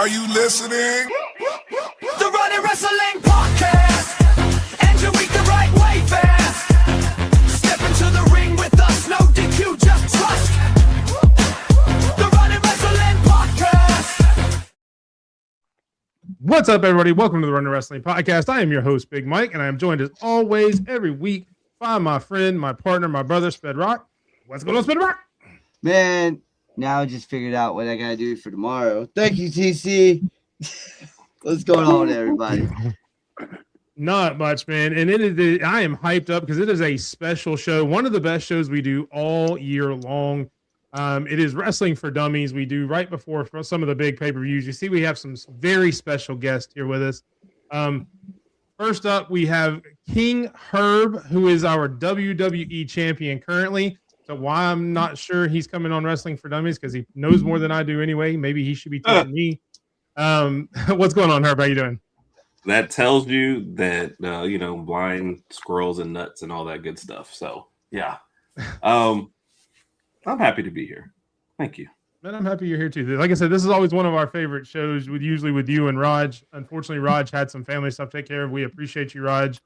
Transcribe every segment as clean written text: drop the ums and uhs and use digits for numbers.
Are you listening? The Running Wrestling Podcast. Enter week the right way fast. Step into the ring with us, no DQ, just trust. The Running Wrestling Podcast. What's up, everybody? Welcome to the Running Wrestling Podcast. I am your host, Big Mike, and I am joined as always every week by my friend, my partner, my brother, Sped Rock. What's going on, Sped Rock? Man, now I just figured out what I gotta do for tomorrow. Thank you, TC. What's going on, everybody? Not much, man. And I am hyped up because it is a special show. One of the best shows we do all year long. It is Wrestling for Dummies. We do right before some of the big pay-per-views. You see, we have some very special guests here with us. First up, we have King Herb, who is our WWE champion currently. So why I'm not sure he's coming on Wrestling for Dummies, because he knows more than I do anyway. Maybe he should be teaching me. What's going on, Herb? How you doing? That tells you that blind squirrels and nuts and all that good stuff. So yeah, I'm happy to be here. Thank you. Man, I'm happy you're here too. Like I said, this is always one of our favorite shows. Usually with you and Raj. Unfortunately, Raj had some family stuff to take care of. We appreciate you, Raj.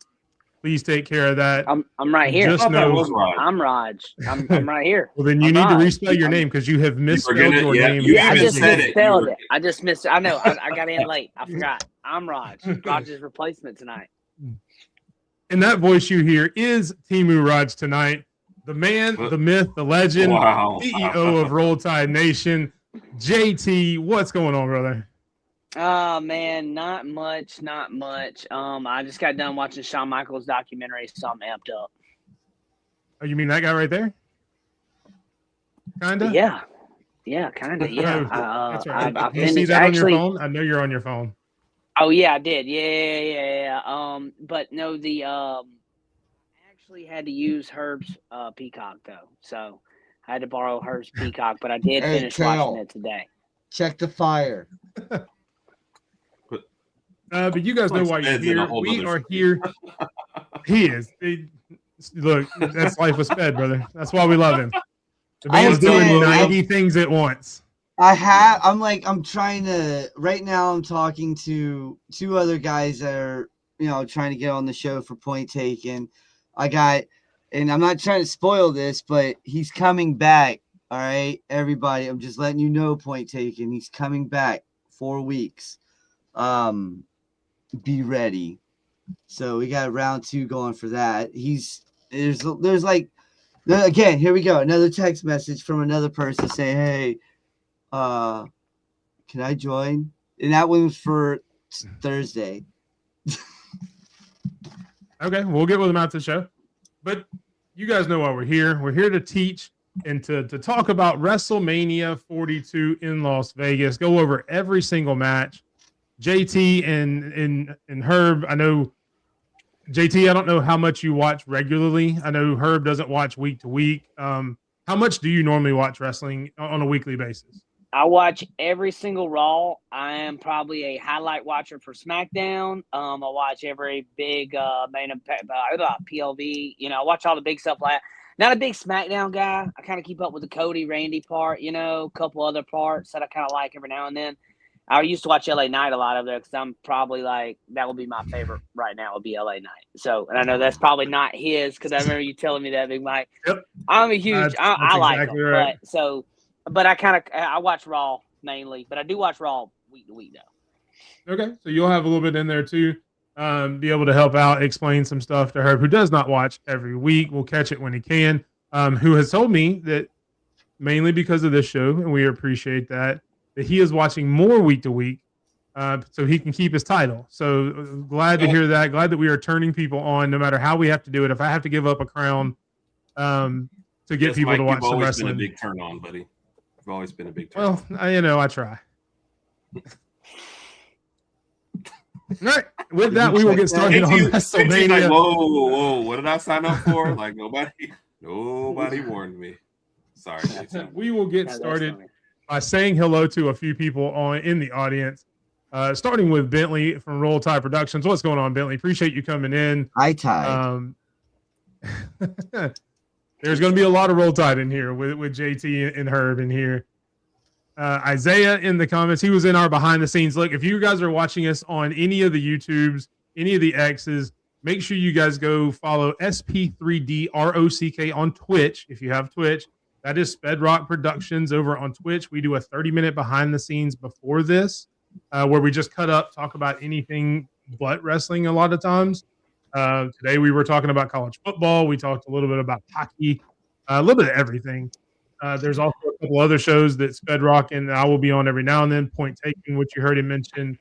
Please take care of that. I'm right here. Just know, I'm Raj. I'm right here. Well, then you need to respell your name because you have misspelled your name. Yeah, I just misspelled it. I just missed it. I know. I got in late. I forgot. I'm Raj. Raj's replacement tonight. And that voice you hear is Timu Raj tonight. The man, the myth, the legend, CEO of Roll Tide Nation, JT. What's going on, brother? Oh man, not much. I just got done watching Shawn Michaels documentary, so I'm amped up. Oh, you mean that guy right there? Kinda. Yeah, kinda. Yeah. That's right. I you see that on your phone? I know you're on your phone. Oh yeah, I did. Yeah. But no, I actually had to use Herb's Peacock though, so I had to borrow Herb's Peacock. But I did finish watching it today. Check the fire. But you guys know why you're here. We are here. He is. Look, that's life with Sped, brother. That's why we love him. The man's doing 90 things at once. I'm trying to, right now I'm talking to two other guys that are, trying to get on the show for point taken. And I'm not trying to spoil this, but he's coming back. All right, everybody. I'm just letting you know, point taken. He's coming back 4 weeks. Be ready. So we got round 2 going for that. There's like, again, here we go. Another text message from another person saying, hey, can I join? And that one was for Thursday. Okay, we'll get with him after the show. But you guys know why we're here. We're here to teach and to talk about WrestleMania 42 in Las Vegas. Go over every single match. JT and Herb, I know, JT, I don't know how much you watch regularly. I know Herb doesn't watch week to week. How much do you normally watch wrestling on a weekly basis? I watch every single Raw. I am probably a highlight watcher for SmackDown. I watch every big main PLV. I watch all the big stuff. Not a big SmackDown guy. I kind of keep up with the Cody, Randy part. A couple other parts that I kind of like every now and then. I used to watch LA Knight a lot of there because I'm probably that would be my favorite right now would be LA Knight. So, and I know that's probably not his because I remember you telling me that, Big Mike. Yep. I'm a huge. I like exactly him, right. But I watch Raw mainly, but I do watch Raw week to week though. Okay, so you'll have a little bit in there too. Be able to help out, explain some stuff to Herb, who does not watch every week. We'll catch it when he can. Who has told me that mainly because of this show, and we appreciate that he is watching more week to week, so he can keep his title. So glad to hear that. Glad that we are turning people on, no matter how we have to do it. If I have to give up a crown to get people Mike, to watch some wrestling, you've always been a big turn on, buddy. You've always been a big turn. Well, I try. All right. With that, we will get started on WrestleMania. Like, whoa! What did I sign up for? Like nobody warned me. Sorry. We will get started by saying hello to a few people in the audience, starting with Bentley from Roll Tide Productions. What's going on, Bentley? Appreciate you coming in. Hi, Tide. There's going to be a lot of Roll Tide in here with JT and Herb in here. Isaiah in the comments. He was in our behind the scenes. Look, if you guys are watching us on any of the YouTubes, any of the X's, make sure you guys go follow SP3DROCK on Twitch. If you have Twitch, that is Bedrock Productions over on Twitch. We do a 30-minute behind the scenes before this, where we just cut up, talk about anything but wrestling a lot of times. Today we were talking about college football. We talked a little bit about hockey, a little bit of everything. There's also a couple other shows that Bedrock and I will be on every now and then. Point Taking, which you heard him mention,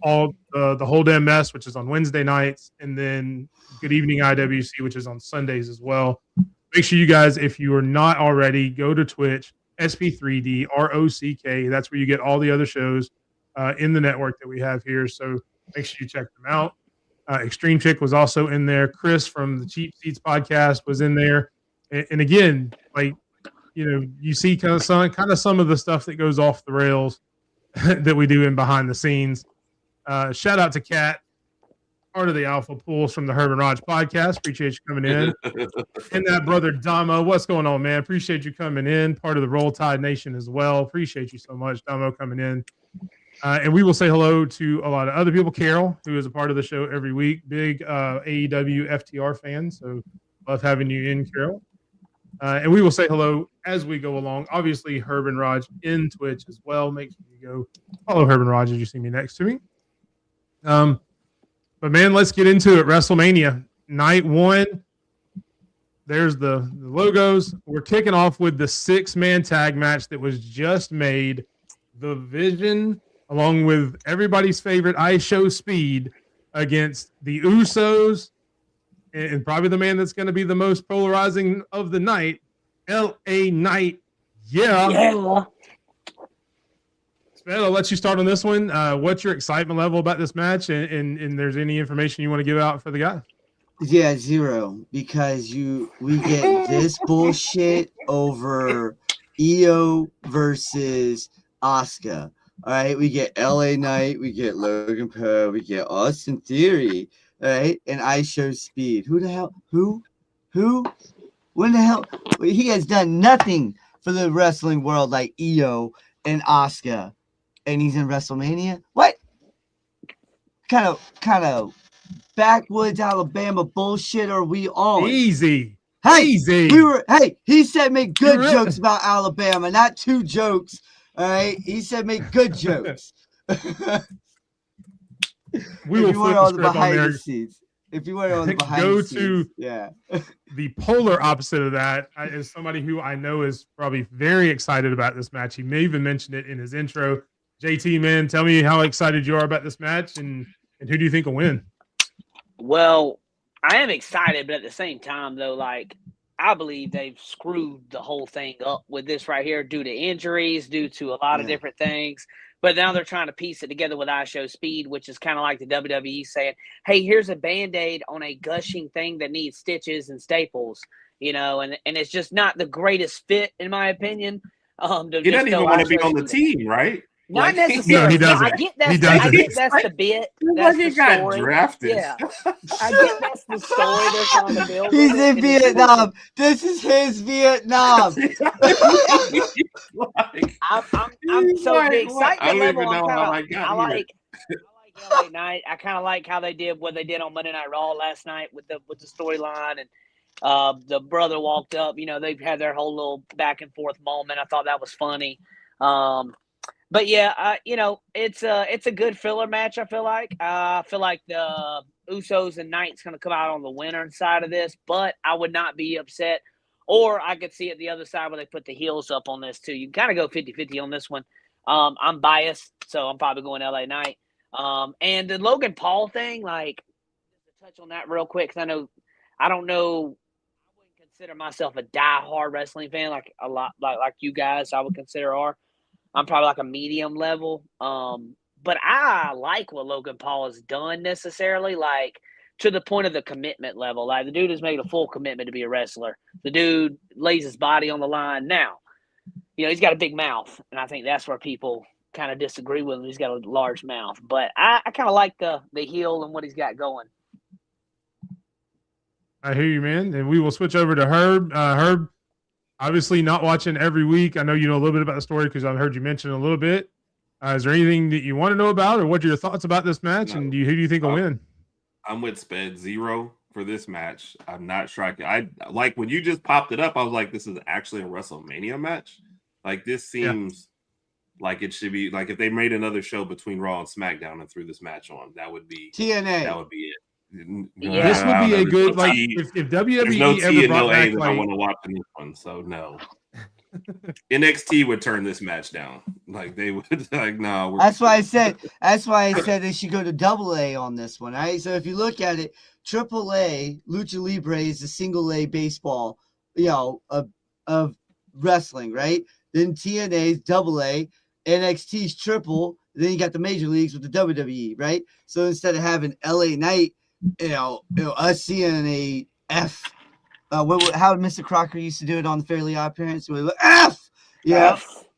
all the whole damn mess, which is on Wednesday nights, and then Good Evening IWC, which is on Sundays as well. Make sure you guys, if you are not already, go to Twitch, SP3DROCK. That's where you get all the other shows in the network that we have here. So make sure you check them out. Extreme Chick was also in there. Chris from the Cheap Seats podcast was in there. And again, like, you see kind of some of the stuff that goes off the rails that we do in behind the scenes. Shout out to Kat, part of the Alpha Pools from the Herb and Raj podcast. Appreciate you coming in. And that brother Damo, what's going on, man? Appreciate you coming in. Part of the Roll Tide Nation as well. Appreciate you so much, Damo, coming in. And we will say hello to a lot of other people. Carol, who is a part of the show every week, big AEW FTR fan. So love having you in, Carol. And we will say hello as we go along. Obviously, Herb and Raj in Twitch as well. Make sure you go follow Herb and Raj as you see me next to me. But man, let's get into it. WrestleMania night 1. There's the logos. We're kicking off with the 6-man tag match that was just made. The Vision, along with everybody's favorite IShow Speed, against the Usos, and probably the man that's going to be the most polarizing of the night, LA Knight. Yeah. Sped, I'll let you start on this one. What's your excitement level about this match, and there's any information you want to give out for the guy? Yeah, 0, because we get this bullshit over Io versus Asuka. All right, we get LA Knight, we get Logan Paul, we get Austin Theory, all right, and IShow Speed. Who the hell? Who? When the hell? He has done nothing for the wrestling world like Io and Asuka, and he's in WrestleMania. What? Kind of backwoods Alabama bullshit are we on? Easy. Hey, Easy. He said make good jokes about Alabama, not 2 jokes. All right, he said make good jokes. We will flip the script on there. If you want on the behind go the scenes, yeah. The polar opposite of that is somebody who I know is probably very excited about this match. He may even mention it in his intro. JT, man, tell me how excited you are about this match, and who do you think will win? Well, I am excited, but at the same time, though, like, I believe they've screwed the whole thing up with this right here due to injuries, due to a lot of different things. But now they're trying to piece it together with IShow Speed, which is kind of like the WWE saying, hey, here's a Band-Aid on a gushing thing that needs stitches and staples, and it's just not the greatest fit, in my opinion. He doesn't even want to be on the team, right? Not necessarily. No, he doesn't. I get that's the bit. That's he the got story. drafted. Yeah. I get that's the story they're trying to build. He's in Vietnam. This is his Vietnam. I'm so the excitement level. I like LA Knight. I kind of like how they did what they did on Monday Night Raw last night with the storyline, and the brother walked up. They've had their whole little back and forth moment. I thought that was funny. But yeah, it's a good filler match. I feel like the Usos and Knight's going to come out on the winner side of this, but I would not be upset. Or I could see it the other side where they put the heels up on this too. You kind of go 50-50 on this one. I'm biased, so I'm probably going LA Knight. And the Logan Paul thing, like, just to touch on that real quick, because I don't know. I wouldn't consider myself a diehard wrestling fan like a lot like you guys. I would consider are. I'm probably like a medium level. But I like what Logan Paul has done necessarily, like to the point of the commitment level. Like the dude has made a full commitment to be a wrestler. The dude lays his body on the line. Now, he's got a big mouth, and I think that's where people kind of disagree with him. He's got a large mouth. But I kind of like the heel and what he's got going. I hear you, man. And we will switch over to Herb. Herb, obviously not watching every week. I know you know a little bit about the story because I've heard you mention it a little bit. Is there anything that you want to know about, or what are your thoughts about this match? No. And who do you think will win? I'm with Sped 0 for this match. I'm not sure. I like when you just popped it up. I was like, this is actually a WrestleMania match. Like this seems like it should be. Like if they made another show between Raw and SmackDown and threw this match on, that would be TNA. That would be it. Yeah. This would be a good no like T. if There's WWE no T ever and brought no A back that I want to watch in this one. So no. NXT would turn this match down. Like they would like no. That's why I said they should go to AA on this one. Right. So if you look at it, AAA Lucha Libre is a single A baseball, of wrestling, right? Then TNA's AA, NXT's triple. Then you got the major leagues with the WWE, right? So instead of having LA Knight, us seeing a F. How Mr. Crocker used to do it on the Fairly Odd Parents, with F,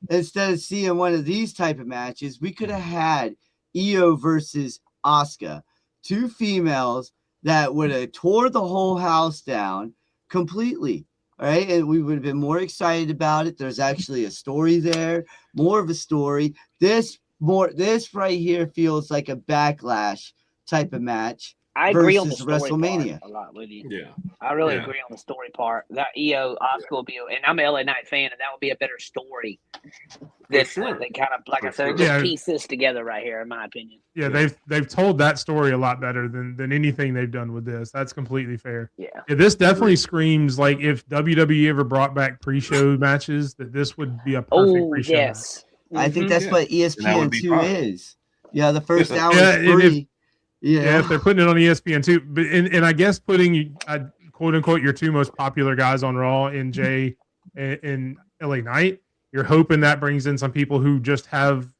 Instead of seeing one of these type of matches, we could have had Io versus Asuka, 2 females that would have tore the whole house down completely. All right, and we would have been more excited about it. There's actually a story there, more of a story. This right here feels like a Backlash type of match. I agree on the story WrestleMania part a lot with you. Yeah, I really agree on the story part. That Io Asuka will be, and I'm an LA Knight fan, and that would be a better story. They kind of, like I said, just piece this together right here, in my opinion. Yeah, they've told that story a lot better than anything they've done with this. That's completely fair. Yeah, this definitely screams like if WWE ever brought back pre-show matches, that this would be a perfect pre-show match. I think that's what ESPN2 is. Yeah, the first hour is free. If they're putting it on ESPN2, but and I guess putting quote unquote your 2 most popular guys on Raw in Jay and LA Knight, you're hoping that brings in some people who just have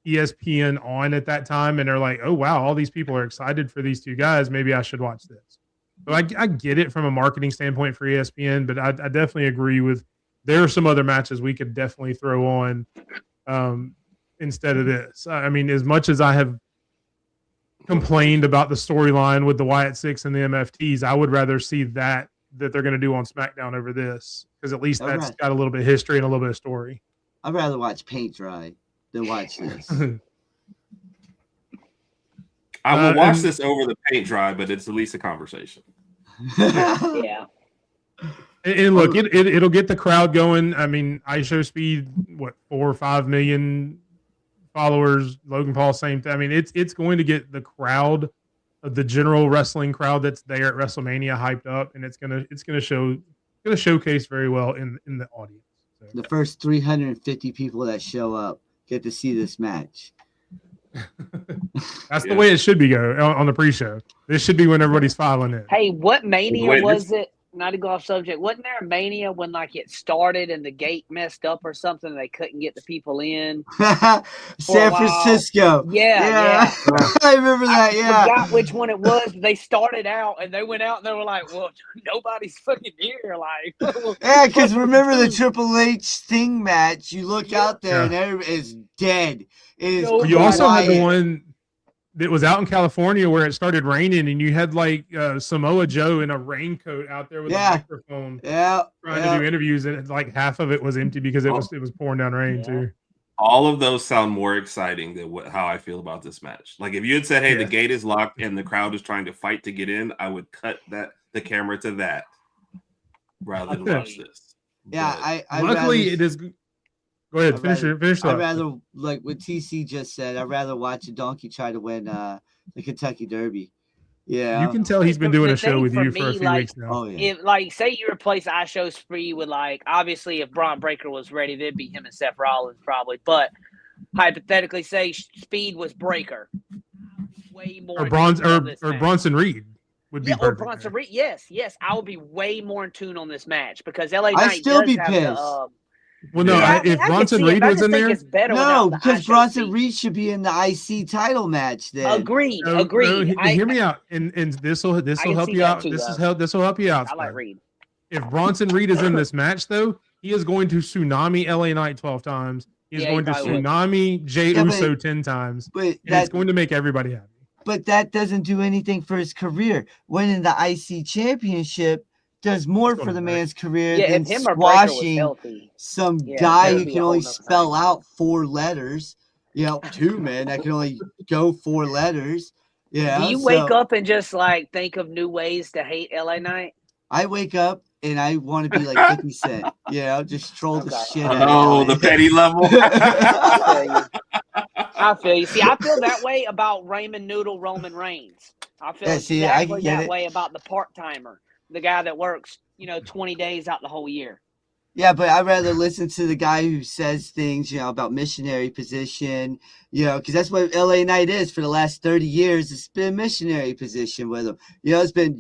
ESPN on at that time and they're like, oh wow, all these people are excited for these 2 guys. Maybe I should watch this. So I get it from a marketing standpoint for ESPN, but I definitely agree with there are some other matches we could definitely throw on instead of this. I mean, as much as I have complained about the storyline with the Wyatt Six and the MFTs, I would rather see that they're going to do on SmackDown over this, because at least that's got a little bit of history and a little bit of story. I'd rather watch paint dry than watch this. I will watch this over the paint dry, but it's at least a conversation. Yeah. And look, it'll get the crowd going. I mean, iShowSpeed, 4 or 5 million followers. Logan Paul, same thing. I mean, it's going to get the crowd, the general wrestling crowd that's there at WrestleMania hyped up, and it's gonna showcase very well in the audience. So. The first 350 people that show up get to see this match. That's the way it should be on the pre-show. This should be when everybody's filing in. Hey, what Mania was it? Not to go off subject. Wasn't there a Mania when it started and the gate messed up or something and they couldn't get the people in? San Francisco. Yeah. I remember that. I forgot which one it was. They started out and they went out and they were like, well, nobody's fucking here. Yeah, because remember the Triple H Sting match? You look out there and everybody's dead. You also had the one that was out in California where it started raining and you had Samoa Joe in a raincoat out there with a microphone trying to do interviews, and half of it was empty because it was pouring down rain too. All of those sound more exciting than how I feel about this match. Like if you had said, hey, the gate is locked and the crowd is trying to fight to get in, I would cut the camera to that rather than watch this. Yeah, luckily it is. Go ahead, finish. I'd rather, like what TC just said, I'd rather watch a donkey try to win the Kentucky Derby. Yeah. You can tell he's been doing a show with you for a few weeks now. Oh, yeah. If, say you replace iShowSpeed with, obviously if Braun Breaker was ready, that'd be him and Seth Rollins probably. But hypothetically, say Speed was Breaker. Way more. Or Bronson Reed would be perfect. Or Bronson Reed. Yes. I would be way more in tune on this match because LA Knight I'd still be have pissed. Well, no, if Bronson Reed was in there, no, because Bronson Reed should be in the IC title match. Then agreed. Hear me out, and this will help you out. This will help you out. I like Reed. If Bronson Reed is in this match, though, he is going to tsunami LA Knight 12 times. He's going to tsunami Jey Uso 10 times, and it's going to make everybody happy. But that doesn't do anything for his career. Winning the IC championship does more That's for the gonna man's career Yeah, than if him or Breaker was squashing healthy, some yeah, guy that would who be can a whole only nother spell thing. out 4 letters. You know, 2 men that can only go 4 letters. Yeah, Do you wake up and just like think of new ways to hate LA Knight? I wake up and I want to be like 50 Cent. Yeah, just troll the Okay. shit out Oh, of the LA. petty level. I feel you. I feel you. See, I feel that way about Raymond Noodle Roman Reigns. I feel Yeah, see, I exactly get that it. way about the part-timer, the guy that works, 20 days out the whole year. Yeah, but I'd rather listen to the guy who says things, about missionary position, because that's what LA Knight is for the last 30 years. It's been a missionary position with him. It's been,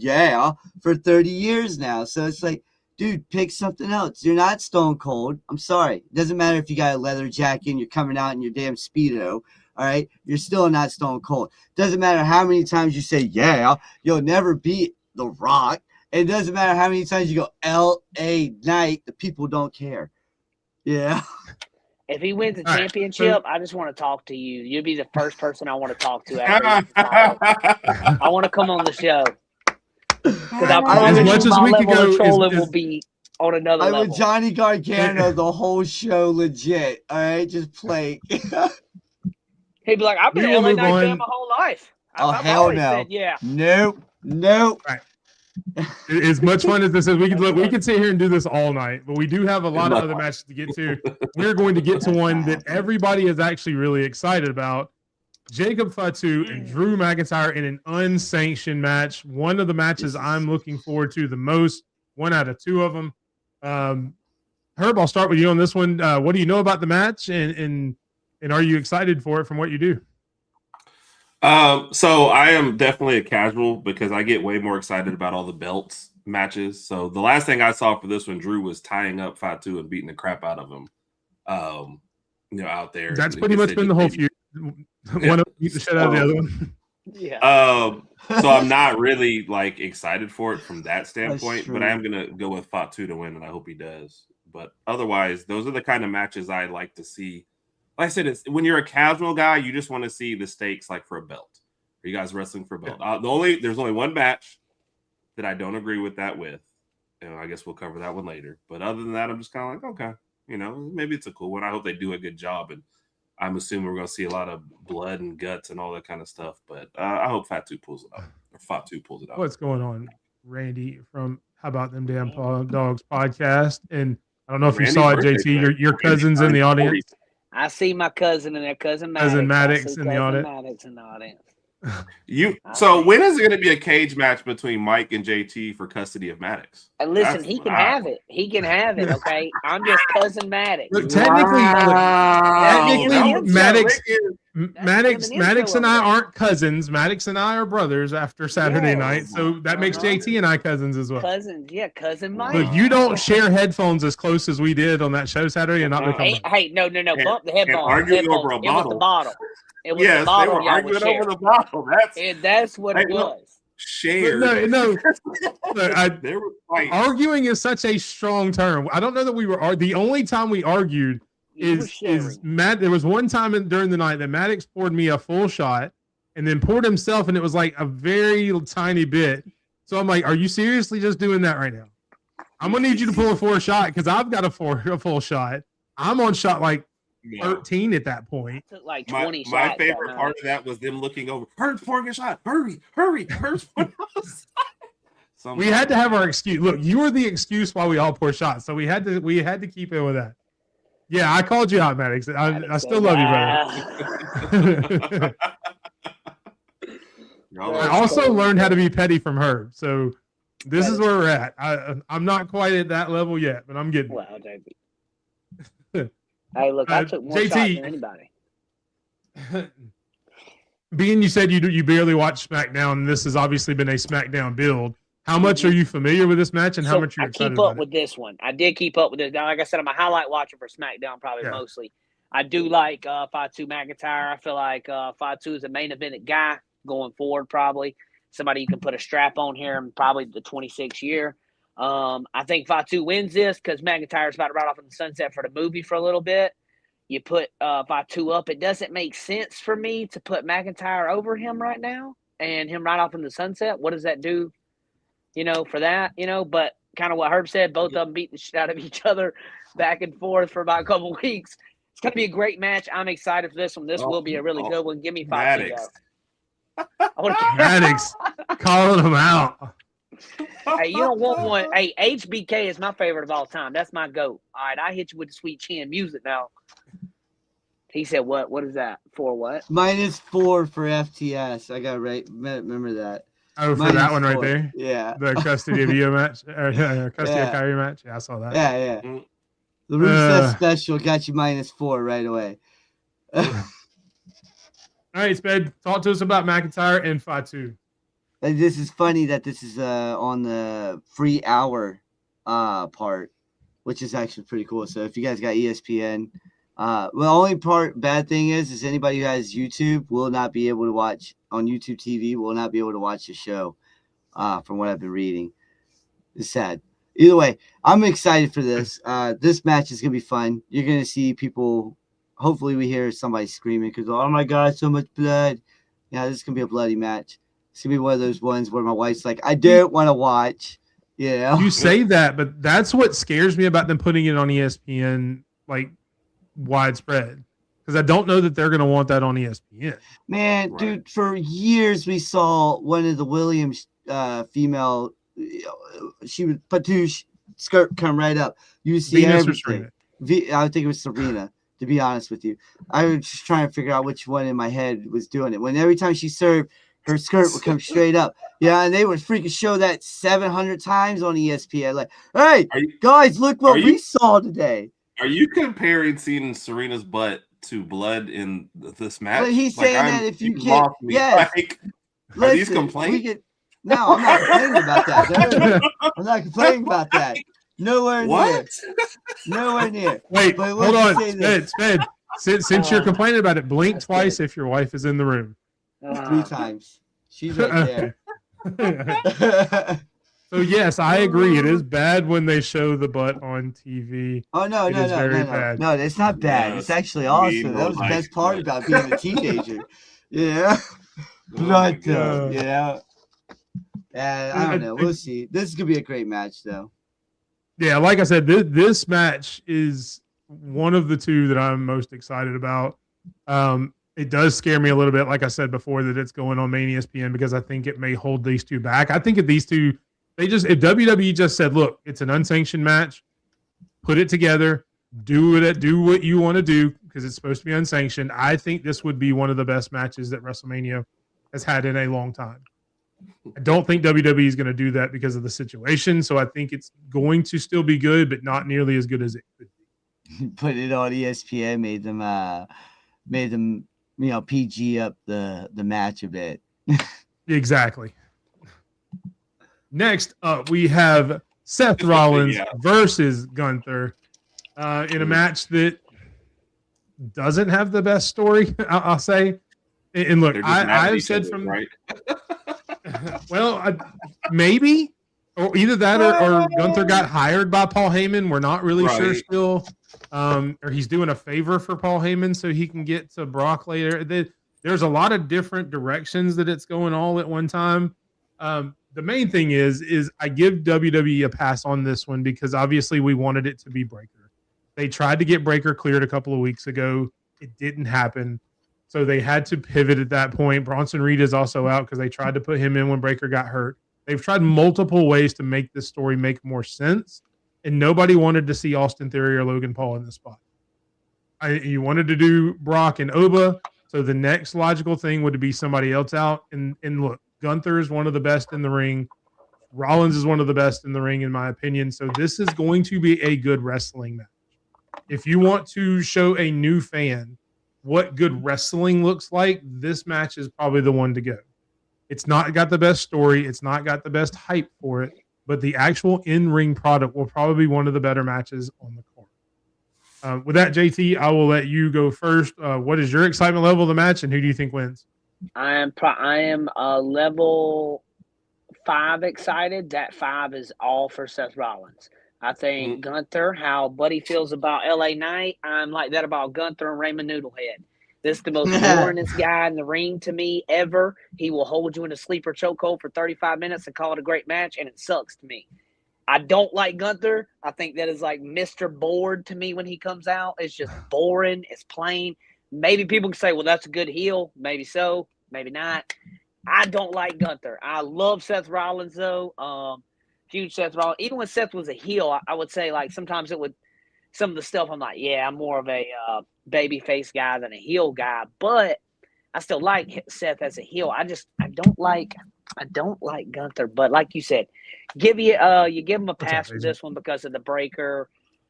for 30 years now. So it's like, dude, pick something else. You're not Stone Cold. I'm sorry. It doesn't matter if you got a leather jacket and you're coming out in your damn Speedo. All right. You're still not Stone Cold. Doesn't matter how many times you say, you'll never beat The Rock. It doesn't matter how many times you go L.A. Knight, the people don't care. Yeah. If he wins the All right, championship, I just want to talk to you. You'll be the first person I want to talk to after he wins the title. I want to come on the show. Because I promise much you as my we could level go of trolling is- will be on another I'm level. with Johnny Gargano the whole show legit. All right, just play. He'd be like, I've been We an will LA move Knight fan on. my whole life. Oh, I've hell always no. said, yeah. Nope. As much fun as this is, we could sit here and do this all night, but we do have a lot of other matches to get to. We're going to get to one that everybody is actually really excited about. Jacob Fatu and Drew McIntyre in an unsanctioned match. One of the matches I'm looking forward to the most, 1 out of 2 of them. Herb, I'll start with you on this one. What do you know about the match, and are you excited for it from what you do? So I am definitely a casual because I get way more excited about all the belts matches. So the last thing I saw for this one, Drew was tying up Fatu and beating the crap out of him. Out there. That's pretty much been the whole feud. One of them beat the shit out of the other one. Yeah. So I'm not really like excited for it from that standpoint, true. but I am gonna go with Fatu to win, and I hope he does. But otherwise, those are the kind of matches I like to see. Like I said, it's when you're a casual guy, you just want to see the stakes like for a belt. Are you guys wrestling for a belt? There's only one match that I don't agree with that with. And I guess we'll cover that one later. But other than that, I'm just kind of like, okay, maybe it's a cool one. I hope they do a good job. And I'm assuming we're going to see a lot of blood and guts and all that kind of stuff. But I hope Fatu pulls it out. Or Fatu pulls it out. What's going on, Randy, from How About Them Damn Dogs podcast? And I don't know if you saw it, JT. Your cousin's in the audience. I see my cousin in there, cousin Maddox in the audience. Maddox in the audience. So when is it going to be a cage match between Mike and JT for custody of Maddox? And listen, he can have it. He can have it. Okay, I'm just cousin Maddox. Look, technically, Maddox and I aren't cousins. Maddox and I are brothers after Saturday night, so that makes JT and I cousins as well. Cousins, yeah, cousin Mike. Look, you don't share headphones as close as we did on that show Saturday, and not become. Hey, no, bump the headphones. Arguing over a It was the bottle. It was Yes, the bottle. they were arguing over the bottle. That's what it was. Shared. No. Look, they were fighting. Arguing is such a strong term. I don't know that we were. The only time we argued is Matt. There was one time during the night that Maddox poured me a full shot, and then poured himself, and it was like a very tiny bit. So I'm like, "Are you seriously just doing that right now? I'm gonna need you to pull a 4 shot because I've got a full shot. I'm on shot like 13 at that point. Took like 20 shots. My favorite part of that was them looking over. Herb's pouring a shot. Hurry. Herb's pouring a shot. We had to have our excuse. Look, you were the excuse while we all pour shots, so we had to keep in with that. Yeah, I called you out, Maddox. I still love you, brother. I also learned how to be petty from Herb, so this is where we're at. I'm not quite at that level yet, but I'm getting. Wow, JB. Hey, look, I took more JT, shots than anybody. Being you said you barely watch SmackDown, and this has obviously been a SmackDown build. How much are you familiar with this match, and how much are you excited about it? I keep up with this one. I did keep up with it. Like I said, I'm a highlight watcher for SmackDown, probably mostly. I do like Fatu McIntyre. I feel like Fatu is a main evented guy going forward, probably. Somebody you can put a strap on here in probably the 26th year. I think Fatu wins this because McIntyre's about to ride off in the sunset for the movie for a little bit. You put Fatu up. It doesn't make sense for me to put McIntyre over him right now and him right off in the sunset. What does that do, for that? But kind of what Herb said. Both of them beating the shit out of each other back and forth for about a couple of weeks. It's going to be a great match. I'm excited for this one. This will be a really good one. Give me Fatu. Maddox. Maddox calling him out. Hey, you don't want one. Hey, HBK is my favorite of all time. That's my GOAT. All right, I hit you with the sweet chin music now. He said, what? What is that? For what? -4 for FTS. I got right. Remember that. Oh, for that one right -4. there? Yeah. The custody of Io match? Custody Yeah. of Kyrie match? Yeah, I saw that. Yeah. Mm. The Rusev special got you -4 right away. All right, Sped, talk to us about McIntyre and Fatu. And this is funny that this is on the free hour part, which is actually pretty cool. So if you guys got ESPN, well, the only bad thing is anybody who has YouTube will not be able to watch on YouTube TV, will not be able to watch the show, from what I've been reading. It's sad. Either way, I'm excited for this. This match is going to be fun. You're going to see people. Hopefully we hear somebody screaming because, oh my God, so much blood. Yeah, this is going to be a bloody match. It's going to be one of those ones where my wife's like, I don't want to watch. Yeah. You say that, but that's what scares me about them putting it on ESPN, like widespread. Because I don't know that they're going to want that on ESPN. Man, Right. dude, for years we saw one of the Williams female, she would Patouche skirt come right up. You would see Venus or everything. Serena? I think it was Serena, to be honest with you. I was just trying to figure out which one in my head was doing it. When every time she served, her skirt would come straight up. Yeah, and they would freaking show that 700 times on ESPN. Like, hey, guys, look what we saw today. Are you comparing seeing Serena's butt to blood in this match? But he's saying that if you can't, yeah. Are these complaints? No, I'm not complaining about that. No, I'm not complaining about that. Nowhere near. Nowhere near. Wait, But hold on. this. Sped. Since you're complaining about it, blink twice if your wife is in the room. 3 times. She's right there. So yes, I agree. It is bad when they show the butt on TV. Oh no, It is very bad. no, it's not bad. It's actually awesome. That was the best part about being a teenager. Yeah. But yeah. I don't know. We'll see. This is gonna be a great match, though. Yeah, like I said, this match is one of the two that I'm most excited about. It does scare me a little bit, like I said before, that it's going on main ESPN because I think it may hold these two back. I think if these two, if WWE just said, look, it's an unsanctioned match, put it together, do what you want to do because it's supposed to be unsanctioned. I think this would be one of the best matches that WrestleMania has had in a long time. I don't think WWE is going to do that because of the situation. So I think it's going to still be good, but not nearly as good as it could be. Put it on ESPN, made them PG up the match a bit. Exactly. Next up, we have Seth Rollins versus Gunther in a match that doesn't have the best story, I'll say. And look, I've said from right. Well, maybe, or either that or Gunther got hired by Paul Heyman. We're not really sure still. Or he's doing a favor for Paul Heyman so he can get to Brock later. There's a lot of different directions that it's going all at one time. The main thing is I give WWE a pass on this one because obviously we wanted it to be Breaker. They tried to get Breaker cleared a couple of weeks ago. It didn't happen. So they had to pivot at that point. Bronson Reed is also out because they tried to put him in when Breaker got hurt. They've tried multiple ways to make this story make more sense, and nobody wanted to see Austin Theory or Logan Paul in the spot. You wanted to do Brock and Oba, so the next logical thing would be somebody else out. And look, Gunther is one of the best in the ring. Rollins is one of the best in the ring, in my opinion. So this is going to be a good wrestling match. If you want to show a new fan what good wrestling looks like, this match is probably the one to go. It's not got the best story. It's not got the best hype for it, but the actual in-ring product will probably be one of the better matches on the card. With that, JT, I will let you go first. What is your excitement level of the match, and who do you think wins? I am level 5 excited. That 5 is all for Seth Rollins. I think Gunther, how Buddy feels about LA Knight, I'm like that about Gunther and Raymond Noodlehead. This is the most boringest guy in the ring to me ever. He will hold you in a sleeper chokehold for 35 minutes and call it a great match, and it sucks to me. I don't like Gunther. I think that is like Mr. Bored to me when he comes out. It's just boring. It's plain. Maybe people can say, well, that's a good heel. Maybe so. Maybe not. I don't like Gunther. I love Seth Rollins, though. Huge Seth Rollins. Even when Seth was a heel, I would say, like, sometimes it would – some of the stuff I'm like, yeah, I'm more of a babyface guy than a heel guy. But I still like Seth as a heel. I don't like Gunther. But like you said, you give him a pass for this one because of the Breaker,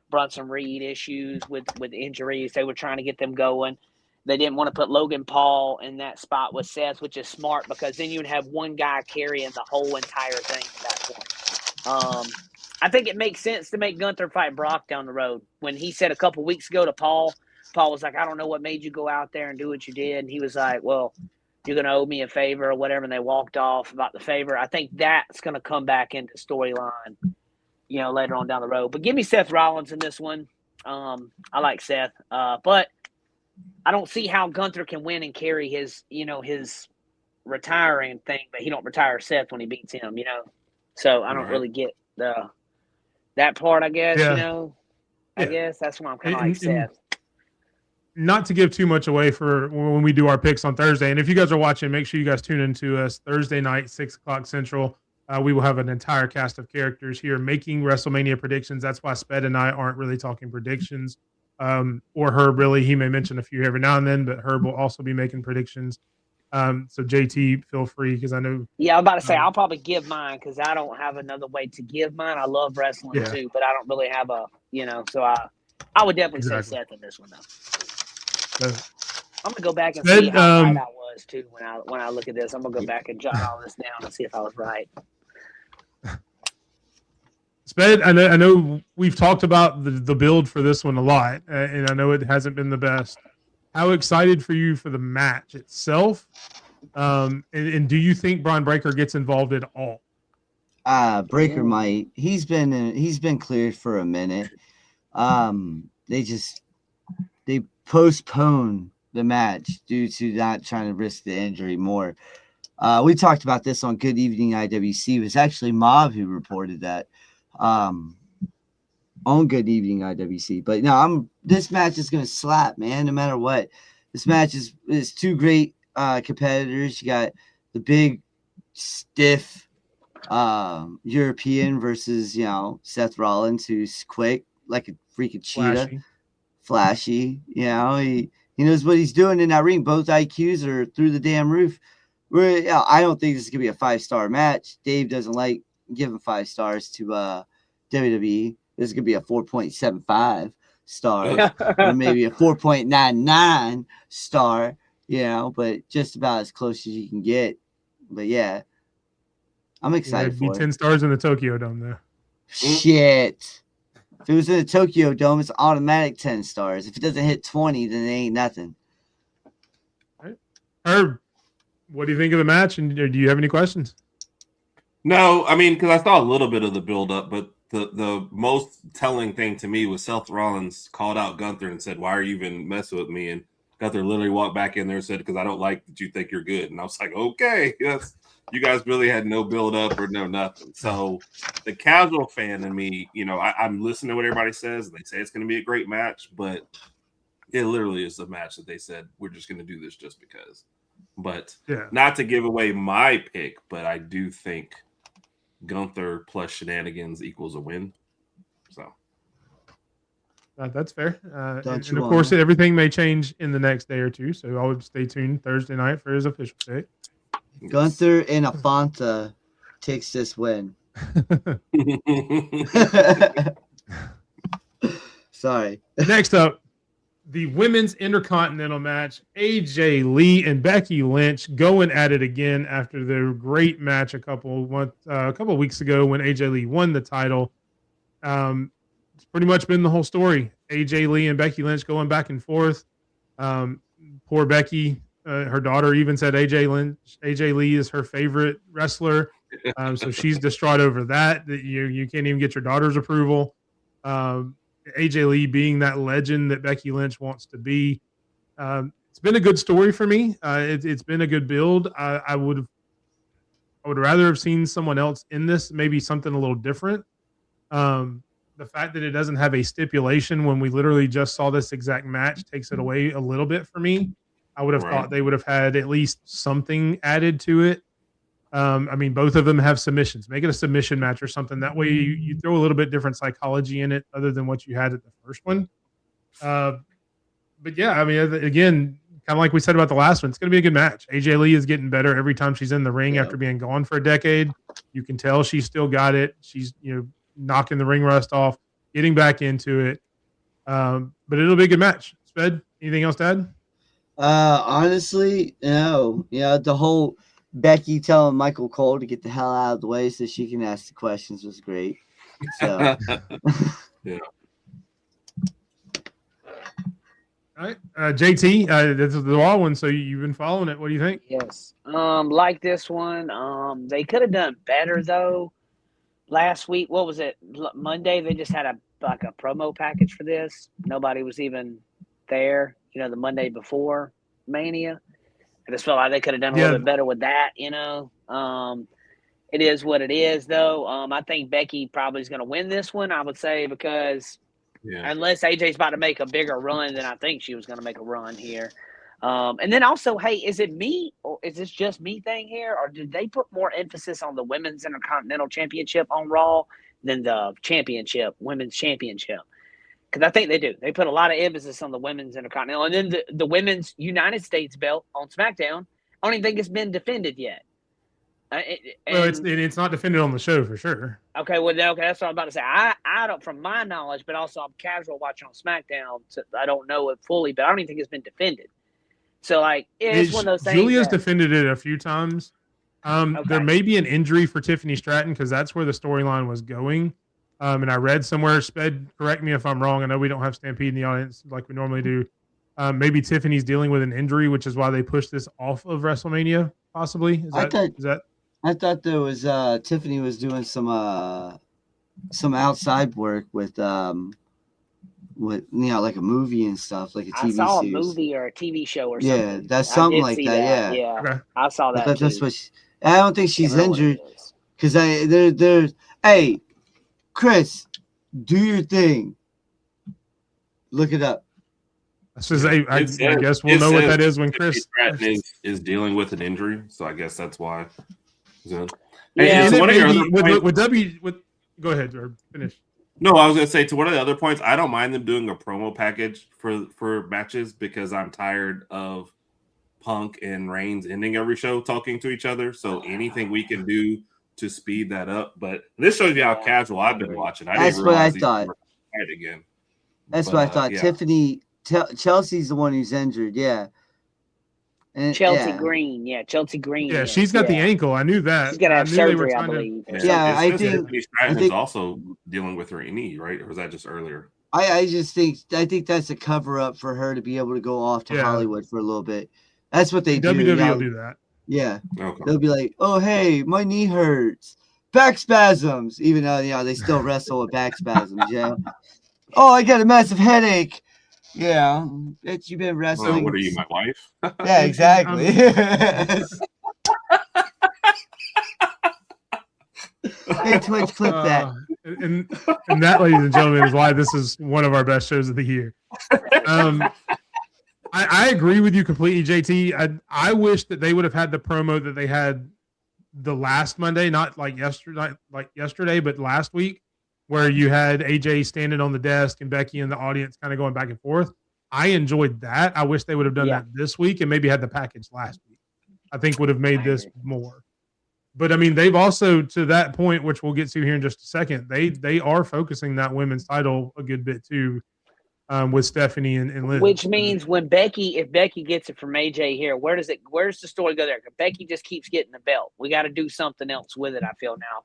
Brunson Reed issues with injuries. They were trying to get them going. They didn't want to put Logan Paul in that spot with Seth, which is smart because then you'd have one guy carrying the whole entire thing at that point. I think it makes sense to make Gunther fight Brock down the road. When he said a couple weeks ago to Paul was like, I don't know what made you go out there and do what you did. And he was like, well, you're going to owe me a favor or whatever. And they walked off about the favor. I think that's going to come back into storyline, later on down the road. But give me Seth Rollins in this one. I like Seth. But I don't see how Gunther can win and carry his retiring thing, but he don't retire Seth when he beats him, So I don't really get that part, I guess, I guess that's why I'm kind of like Seth. Not to give too much away for when we do our picks on Thursday. And if you guys are watching, make sure you guys tune into us Thursday night, 6:00 Central. We will have an entire cast of characters here making WrestleMania predictions. That's why Sped and I aren't really talking predictions. Or Herb, really. He may mention a few every now and then, but Herb will also be making predictions. So JT, feel free because I know. Yeah, I'm about to say I'll probably give mine because I don't have another way to give mine. I love wrestling too, but I don't really have so I would definitely say Seth in this one though. So, I'm gonna go back and see how right I was too when I look at this. I'm gonna go back and jot all this down and see if I was right. Sped, I know we've talked about the build for this one a lot, and I know it hasn't been the best. How excited for you for the match itself? And do you think Braun Breaker gets involved at all? Breaker might. He's been cleared for a minute. They postponed the match due to not trying to risk the injury more. We talked about this on Good Evening IWC. It was actually Mob who reported that on Good Evening IWC. But no, this match is going to slap, man, no matter what. This match is two great competitors. You got the big, stiff European versus, Seth Rollins, who's quick, like a freaking cheetah. Flashy. He knows what he's doing in that ring. Both IQs are through the damn roof. I don't think this is going to be a 5-star match. Dave doesn't like giving 5 stars to WWE. This is going to be a 4.75 star or maybe a 4.99 star, but just about as close as you can get. But yeah, I'm excited for it. 10 stars in the Tokyo Dome there. Shit. If it was in the Tokyo Dome, it's automatic 10 stars. If it doesn't hit 20, then it ain't nothing. All right. Herb, what do you think of the match? And do you have any questions? No, I mean, because I saw a little bit of the build-up, but the most telling thing to me was Seth Rollins called out Gunther and said, why are you even messing with me? And Gunther literally walked back in there and said, because I don't like that you think you're good. And I was like, okay, yes. You guys really had no build-up or no nothing. So the casual fan in me, I'm listening to what everybody says. And they say it's going to be a great match, but it literally is a match that they said, we're just going to do this just because. But not to give away my pick, but I do think Gunther plus shenanigans equals a win. So that's fair. And of course, everything may change in the next day or two. So I would stay tuned Thursday night for his official pick. Gunther and Afanta takes this win. Sorry. Next up, the women's intercontinental match. AJ Lee and Becky Lynch going at it again after their great match a couple of weeks ago when AJ Lee won the title. It's pretty much been the whole story. AJ Lee and Becky Lynch going back and forth. Poor Becky. Her daughter even said AJ Lee is her favorite wrestler. So she's distraught over that you can't even get your daughter's approval. AJ Lee being that legend that Becky Lynch wants to be. It's been a good story for me. It's been a good build. I would rather have seen someone else in this, maybe something a little different. The fact that it doesn't have a stipulation when we literally just saw this exact match takes it away a little bit for me. I would have Right. thought they would have had at least something added to it. I mean, both of them have submissions. Make it a submission match or something. That way you throw a little bit different psychology in it other than what you had at the first one. But yeah, I mean, again, kind of like we said about the last one, it's going to be a good match. AJ Lee is getting better every time she's in the ring after being gone for a decade. You can tell she's still got it. She's, knocking the ring rust off, getting back into it. But it'll be a good match. Sped, anything else to add? Honestly, no. The whole Becky telling Michael Cole to get the hell out of the way so she can ask the questions was great. So Yeah. All right, JT, this is the raw one, so you've been following it. What do you think? Yes. Like this one. They could have done better though. Last week, what was it? Monday, they just had a promo package for this. Nobody was even there. The Monday before Mania. I just felt like they could have done a little bit better with that. It is what it is, though. I think Becky probably is going to win this one. I would say because unless AJ's about to make a bigger run than I think she was going to make a run here. And then also, hey, is it me or is this just me thing here? Or did they put more emphasis on the Women's Intercontinental Championship on Raw than the Women's Championship? Because I think they do. They put a lot of emphasis on the Women's Intercontinental. And then the Women's United States belt on SmackDown, I don't even think it's been defended yet. It's not defended on the show for sure. Okay, that's what I'm about to say. I don't, from my knowledge, but also I'm casual watching on SmackDown, so I don't know it fully, but I don't even think it's been defended. So, it's one of those things. Julia's defended it a few times. There may be an injury for Tiffany Stratton because that's where the storyline was going. And I read somewhere, Sped, correct me if I'm wrong. I know we don't have Stampede in the audience like we normally do. Maybe Tiffany's dealing with an injury, which is why they pushed this off of WrestleMania, possibly. I thought there was Tiffany was doing some outside work with like a movie and stuff, like a TV series. I saw a movie or a TV show or something. Yeah, that's something like that. Yeah. Okay. I saw that. That's what I don't think she's injured because hey, Chris, do your thing. Look it up. I guess we'll know what that is when Chris is dealing with an injury. So I guess that's why. So, go ahead or finish. No, I was going to say to one of the other points, I don't mind them doing a promo package for matches because I'm tired of Punk and Reigns ending every show talking to each other. So anything we can do to speed that up. But this shows you how casual I've been watching. That's what I thought. Again. That's what I thought. Yeah. Tiffany, Chelsea's the one who's injured. Yeah. And, Chelsea Green. Yeah, Chelsea Green. Yeah, she's got the ankle. I knew that. She's got to have surgery, I believe. I think Tiffany Stratton is also dealing with her knee, right? Or was that just earlier? I think that's a cover up for her to be able to go off to Hollywood for a little bit. That's what they do. WWE will do that. Yeah. Okay. They'll be like, "Oh, hey, my knee hurts. Back spasms." Even though they still wrestle with back spasms, yeah. Oh, I got a massive headache. Yeah, you've been wrestling. Well, what are you, my wife? Yeah, exactly. Hey, Twitch, clip that. And that, ladies and gentlemen, is why this is one of our best shows of the year. I agree with you completely, JT. I wish that they would have had the promo that they had the last Monday, not like yesterday, but last week, where you had AJ standing on the desk and Becky in the audience kind of going back and forth. I enjoyed that. I wish they would have done that this week and maybe had the package last week. I think would have made this more. But I mean, they've also, to that point, which we'll get to here in just a second, they are focusing that women's title a good bit too, with Stephanie and Liz. Which means if Becky gets it from AJ here, where's the story go there? Because Becky just keeps getting the belt. We got to do something else with it, I feel now.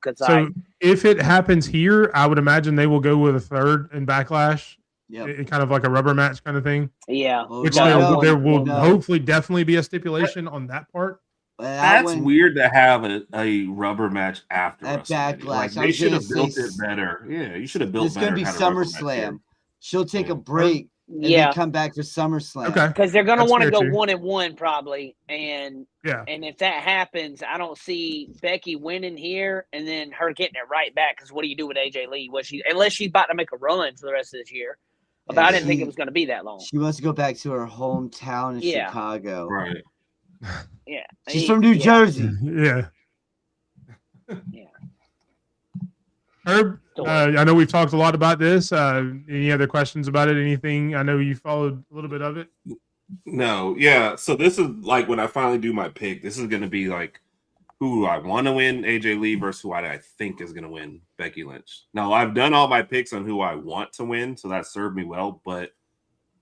If it happens here, I would imagine they will go with a third in Backlash. Yeah, kind of like a rubber match kind of thing. Yeah. Which there will hopefully definitely be a stipulation on that part. That's weird to have a rubber match after Backlash. Like, they should have built it better. Yeah, you should have built better. It's going to be SummerSlam. She'll take a break and Yeah, then come back for SummerSlam. Okay. because they're going to That's want to fair go too. 1-1 probably, and Yeah. if that happens, I don't see Becky winning here and then her getting it right back. Because what do you do with AJ Lee? Unless she's about to make a run for the rest of this year, but I didn't think it was going to be that long. She wants to go back to her hometown in Yeah. Chicago. Right. Yeah, She's from New Jersey. Yeah. Yeah. Herb, I know we've talked a lot about this. Any other questions about it? Anything? I know you followed a little bit of it. No, yeah. So this is like when I finally do my pick. This is going to be like who I want to win, AJ Lee, versus who I think is going to win, Becky Lynch. Now I've done all my picks on who I want to win, so that served me well. But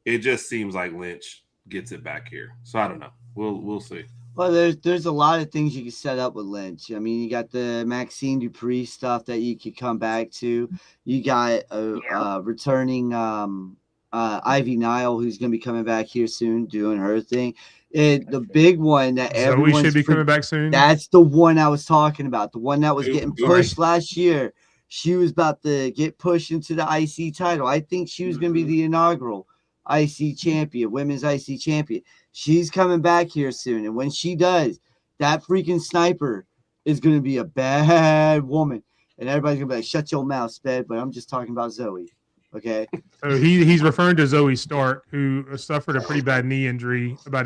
it just seems like Lynch gets it back here. So I don't know. We'll see. Well, there's a lot of things you can set up with Lynch. I mean, you got the Maxine Dupree stuff that you could come back to. You got a returning Ivy Nile, who's going to be coming back here soon, doing her thing. And the big one that Zoe should be coming back soon. That's the one I was talking about. The one that was getting pushed last year. She was about to get pushed into the IC title. I think she was going to be the inaugural IC champion, women's IC champion. She's coming back here soon. And when she does, that freaking sniper is going to be a bad woman. And everybody's going to be like, shut your mouth, Sped. But I'm just talking about Zoe. Okay. So he's referring to Zoe Stark, who suffered a pretty bad knee injury about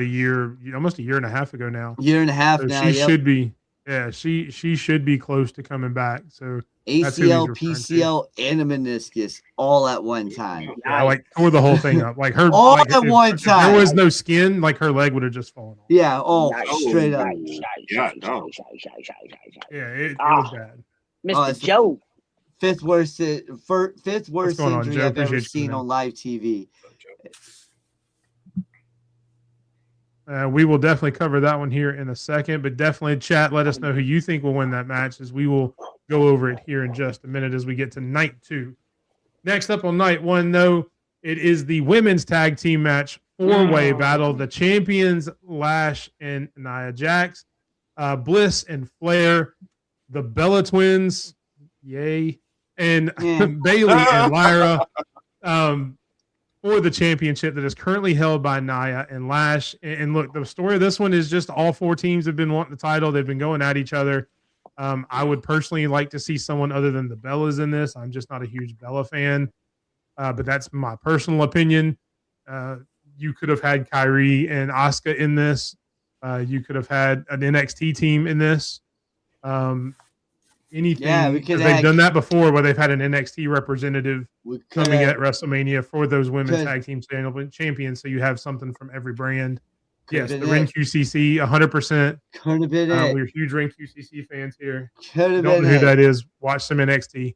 almost a year and a half ago now. Year and a half So now. she should be, she should be close to coming back. So ACL, PCL, and a meniscus all at one time. yeah, like tore the whole thing up. Like her All like, at one if time. there was no skin, like her leg would have just fallen off. Yeah, straight up. Yeah, no. Yeah, it was bad. Mr. Joe. Fifth worst injury on, Joe? I've ever Appreciate you, seen man. on live TV. We will definitely cover that one here in a second, but definitely chat. Let us know who you think will win that match, as we will go over it here in just a minute as we get to night 2. Next up on night 1, though, it is the women's tag team match 4-way battle. The champions, Lash and Nia Jax, Bliss and Flair, the Bella Twins, yay, and Bailey and Lyra for the championship that is currently held by Nia and Lash. And look, the story of this one is just all 4 teams have been wanting the title. They've been going at each other. I would personally like to see someone other than the Bellas in this. I'm just not a huge Bella fan, but that's my personal opinion. You could have had Kyrie and Asuka in this. You could have had an NXT team in this. Anything. Yeah, we could. They've done that before, where they've had an NXT representative coming at WrestleMania for those women's tag team champions. So you have something from every brand. Yes, the Ring QCC, 100%. Could have been it. We're huge Ring QCC fans here. Could have Don't been know who it. that is. Watch some NXT.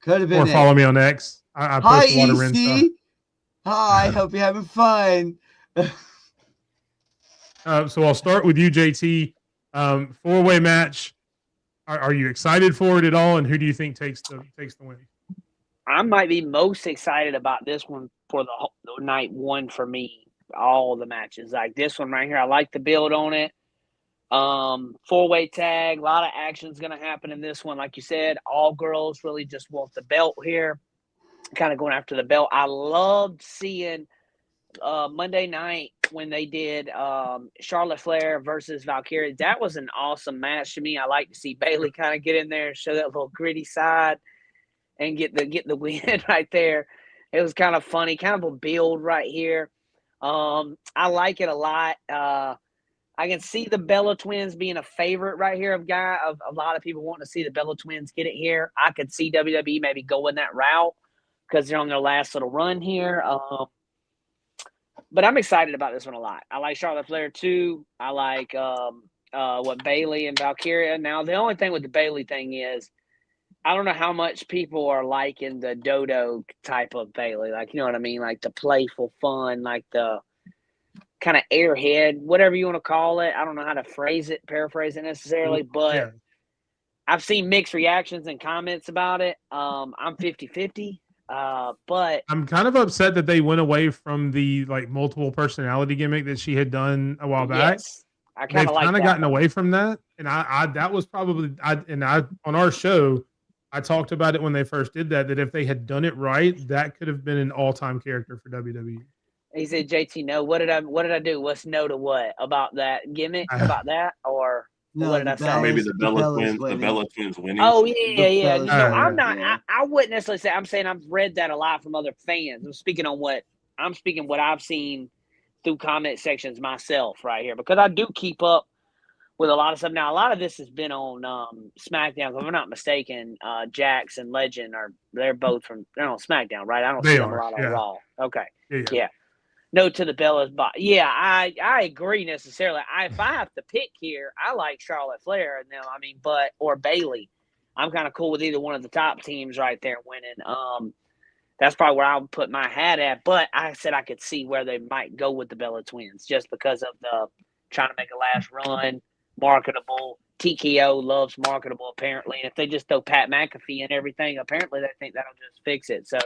Could have been Or follow me on X. I Hi, post a lot of Ren stuff. EC. Hi, hope you're having fun. So I'll start with you, JT. 4-way match. Are you excited for it at all? And who do you think takes the win? I might be most excited about this one for the night 1 for me. All the matches, like this one right here, I like the build on it. 4-way tag, a lot of action's going to happen in this one. Like you said, all girls really just want the belt here, kind of going after the belt. I loved seeing Monday night when they did Charlotte Flair versus Valkyria. That was an awesome match to me. I like to see Bailey kind of get in there and show that little gritty side and get the win right there. It was kind of funny, kind of a build right here. I like it a lot. I can see the Bella Twins being a favorite right here of a lot of people wanting to see the Bella Twins get it here. I could see WWE maybe going that route because they're on their last little run here. But I'm excited about this one a lot. I like Charlotte Flair too. I like what Bailey and Valkyria. Now, the only thing with the Bailey thing is I don't know how much people are liking the dodo type of Bailey. Like, you know what I mean? Like the playful fun, like the kind of airhead, whatever you want to call it. I don't know how to paraphrase it necessarily, but Yeah. I've seen mixed reactions and comments about it. I'm 50-50. But I'm kind of upset that they went away from the like multiple personality gimmick that she had done a while back. yes, I They've kind of like kind of that gotten one. away from that, and I that was probably on our show. I talked about it when they first did that if they had done it right, that could have been an all-time character for WWE. He said, "JT, no. What did I do? What's no to what about that gimmick? About that or No, what did I say? Maybe the Bella Bellas Twins, the winning. Bella Twins winning. Oh yeah. Bellas No, winning, I'm not. yeah. I wouldn't necessarily say. I'm saying I've read that a lot from other fans. I'm speaking what I've seen through comment sections myself right here because I do keep up with a lot of stuff. Now, a lot of this has been on SmackDown. If I'm not mistaken, Jax and Legend they're on SmackDown, right? I don't see them a lot on Raw. Okay, yeah. No to the Bellas, but yeah, I agree necessarily. If I have to pick here, I like Charlotte Flair and them. I mean, or Bailey. I'm kind of cool with either one of the top teams right there winning. That's probably where I would put my hat at. But I said I could see where they might go with the Bella Twins just because of the trying to make a last run, marketable. TKO loves marketable apparently, and if they just throw Pat McAfee and everything, apparently they think that'll just fix it. So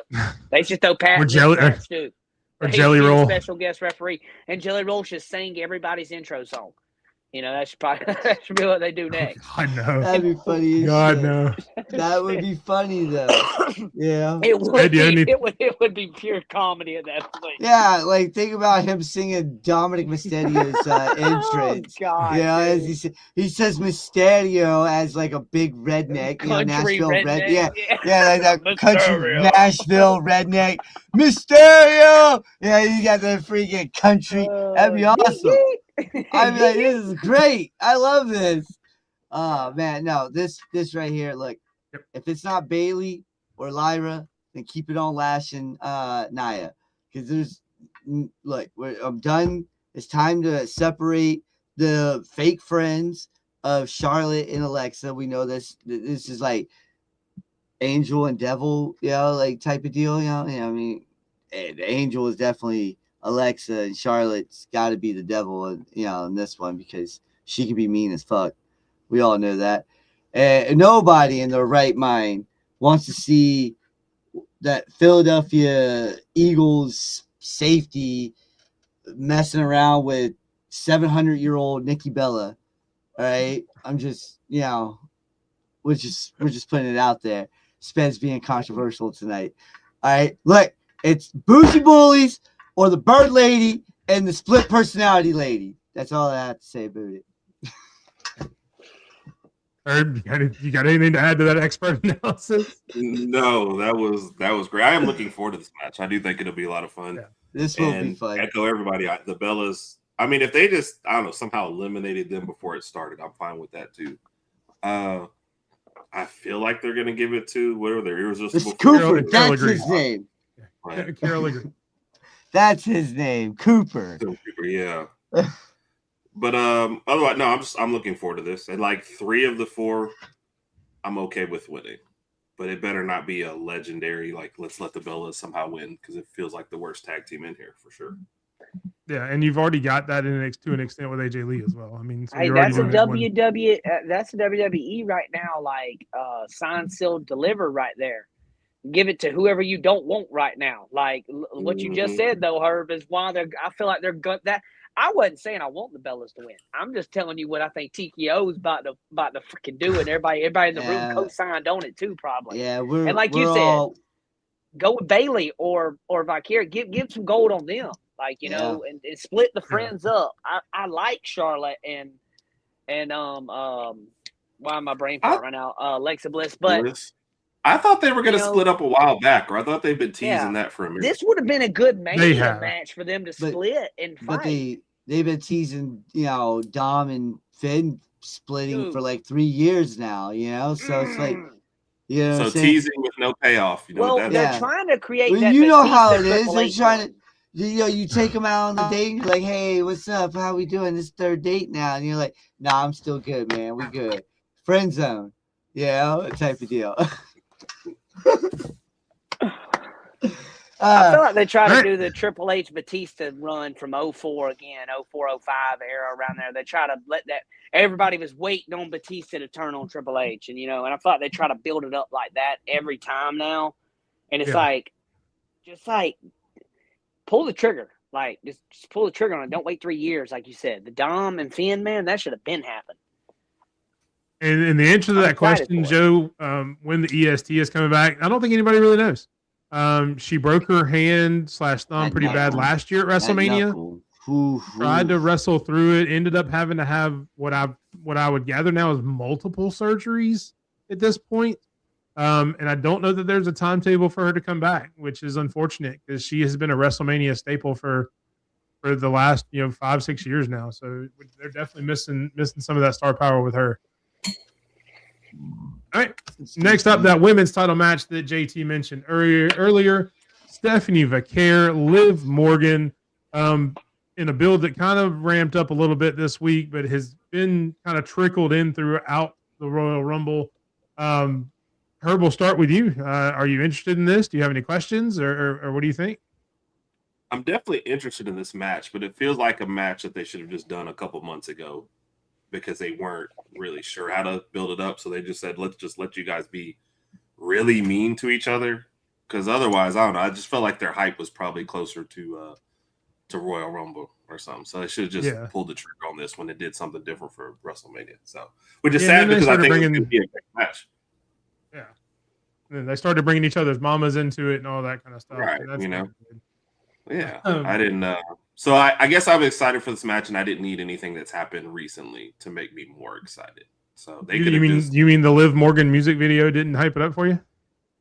they should throw Pat and Stu. Or Jelly Roll. Special guest referee. And Jelly Roll should sing everybody's intro song. That should be what they do next. God, no. That'd be funny. God, no. That would be funny, though. Yeah. It would be pure comedy at that point. Yeah, like think about him singing Dominic Mysterio's entrance. Oh, God. Yeah, as he says Mysterio as like a big redneck, Nashville redneck. Yeah, like that country Nashville redneck. Mysterio! Yeah, you got the freaking country. That'd be awesome. I mean, like, this is great. I love this. Oh man, no, this right here. Look, if it's not Bailey or Lyra, then keep it on Lash and Nia, because I'm done. It's time to separate the fake friends of Charlotte and Alexa. We know this. This is like angel and devil, like type of deal. I mean, the angel is definitely Alexa, and Charlotte's got to be the devil, in this one because she can be mean as fuck. We all know that. And nobody in their right mind wants to see that Philadelphia Eagles safety messing around with 700-year-old Nikki Bella. All right, I'm just, we're just putting it out there. Spence being controversial tonight. All right, look, it's Bougie Bullies or the Bird Lady and the Split Personality Lady. That's all I have to say about it. Herb, you got anything to add to that expert analysis? No, that was great. I am looking forward to this match. I do think it'll be a lot of fun. Yeah. This will be fun. Echo everybody. The Bellas. I mean, if they just somehow eliminated them before it started, I'm fine with that too. I feel like they're gonna give it to whatever their irresistible. It's Cooper. That's his name. Right. Carol Agree. That's his name, Cooper. Yeah. But otherwise, no, I'm looking forward to this. And like 3 of the 4, I'm okay with winning. But it better not be a legendary, like, let's let the Bellas somehow win, because it feels like the worst tag team in here for sure. Yeah, and you've already got that to an extent with AJ Lee as well. I mean, so hey, that's a WWE. That's a WWE right now, like sign, sealed, deliver right there. Give it to whoever you don't want right now. Like what you just said, though, Herb, is why I feel like they're good. That I wasn't saying I want the Bellas to win. I'm just telling you what I think TKO is about to freaking do, and everybody in the room co-signed on it too, probably. Yeah, and like you said, go with Bailey or Vicarious. Give some gold on them, like and split the friends up. I like Charlotte and why am my brain fart right now? Alexa Bliss, but. I thought they were going to split up a while back, or I thought they've been teasing that for a minute. This would have been a good Mania match for them to split and fight. But they've been teasing, Dom and Finn splitting for like 3 years now, So it's like, so teasing with no payoff. They're trying to create. Well, that you know how it is. They're trying to. You take them out on the date. And you're like, hey, what's up? How we doing? This 3rd date now, and you're like, nah, I'm still good, man. We good. Friend zone, type of deal. I feel like they try to do the Triple H Batista run from 04 again, 04, 05 era around there. They try to let that everybody was waiting on Batista to turn on Triple H, and and I thought they try to build it up like that every time now. And it's just pull the trigger. Like just pull the trigger on it. Don't wait 3 years, like you said. The Dom and Finn, man, that should have been happened. And the answer to I'm that excited question, for it. Joe, when the EST is coming back, I don't think anybody really knows. She broke her hand / thumb That pretty bad knuckle. last year at That WrestleMania. knuckle. Ooh, Tried to ooh. wrestle through it. Ended up having to have what I would gather now is multiple surgeries at this point. And I don't know that there's a timetable for her to come back, which is unfortunate because she has been a WrestleMania staple for the last 5-6 years now. So they're definitely missing some of that star power with her. All right. Next up, that women's title match that JT mentioned earlier. Stephanie Vaquer, Liv Morgan, in a build that kind of ramped up a little bit this week, but has been kind of trickled in throughout the Royal Rumble. Herb, we'll start with you. Are you interested in this? Do you have any questions, or what do you think? I'm definitely interested in this match, but it feels like a match that they should have just done a couple months ago because they weren't really sure how to build it up. So they just said, let's just let you guys be really mean to each other. Because otherwise, I don't know. I just felt like their hype was probably closer to Royal Rumble or something. So they should have just pulled the trigger on this when they did something different for WrestleMania. So, which is sad because I think it's going to be a great match. Yeah. And they started bringing each other's mamas into it and all that kind of stuff. Right. So Yeah. I didn't. So I guess I'm excited for this match, and I didn't need anything that's happened recently to make me more excited. So they could. You mean the Liv Morgan music video didn't hype it up for you?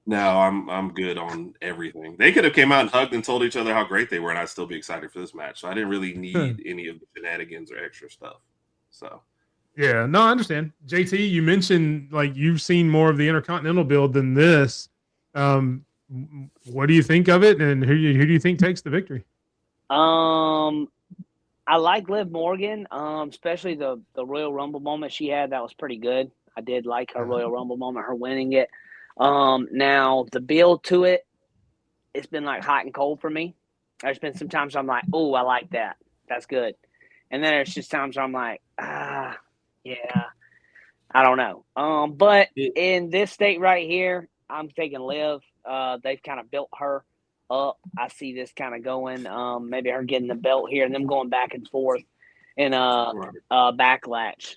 No, I'm good on everything. They could have came out and hugged and told each other how great they were, and I'd still be excited for this match. So I didn't really need any of the shenanigans or extra stuff. So yeah, no, I understand. JT, you mentioned like you've seen more of the Intercontinental build than this. What do you think of it, and who do you think takes the victory? I like Liv Morgan, especially the Royal Rumble moment she had. That was pretty good. I did like her Royal Rumble moment, her winning it. Now the build to it, it's been like hot and cold for me. There's been some times I'm like, oh, I like that. That's good. And then there's just times where I'm like, yeah, I don't know. But in this state right here, I'm taking Liv. They've kind of built her up. I see this kind of going, maybe her getting the belt here and them going back and forth in backlash,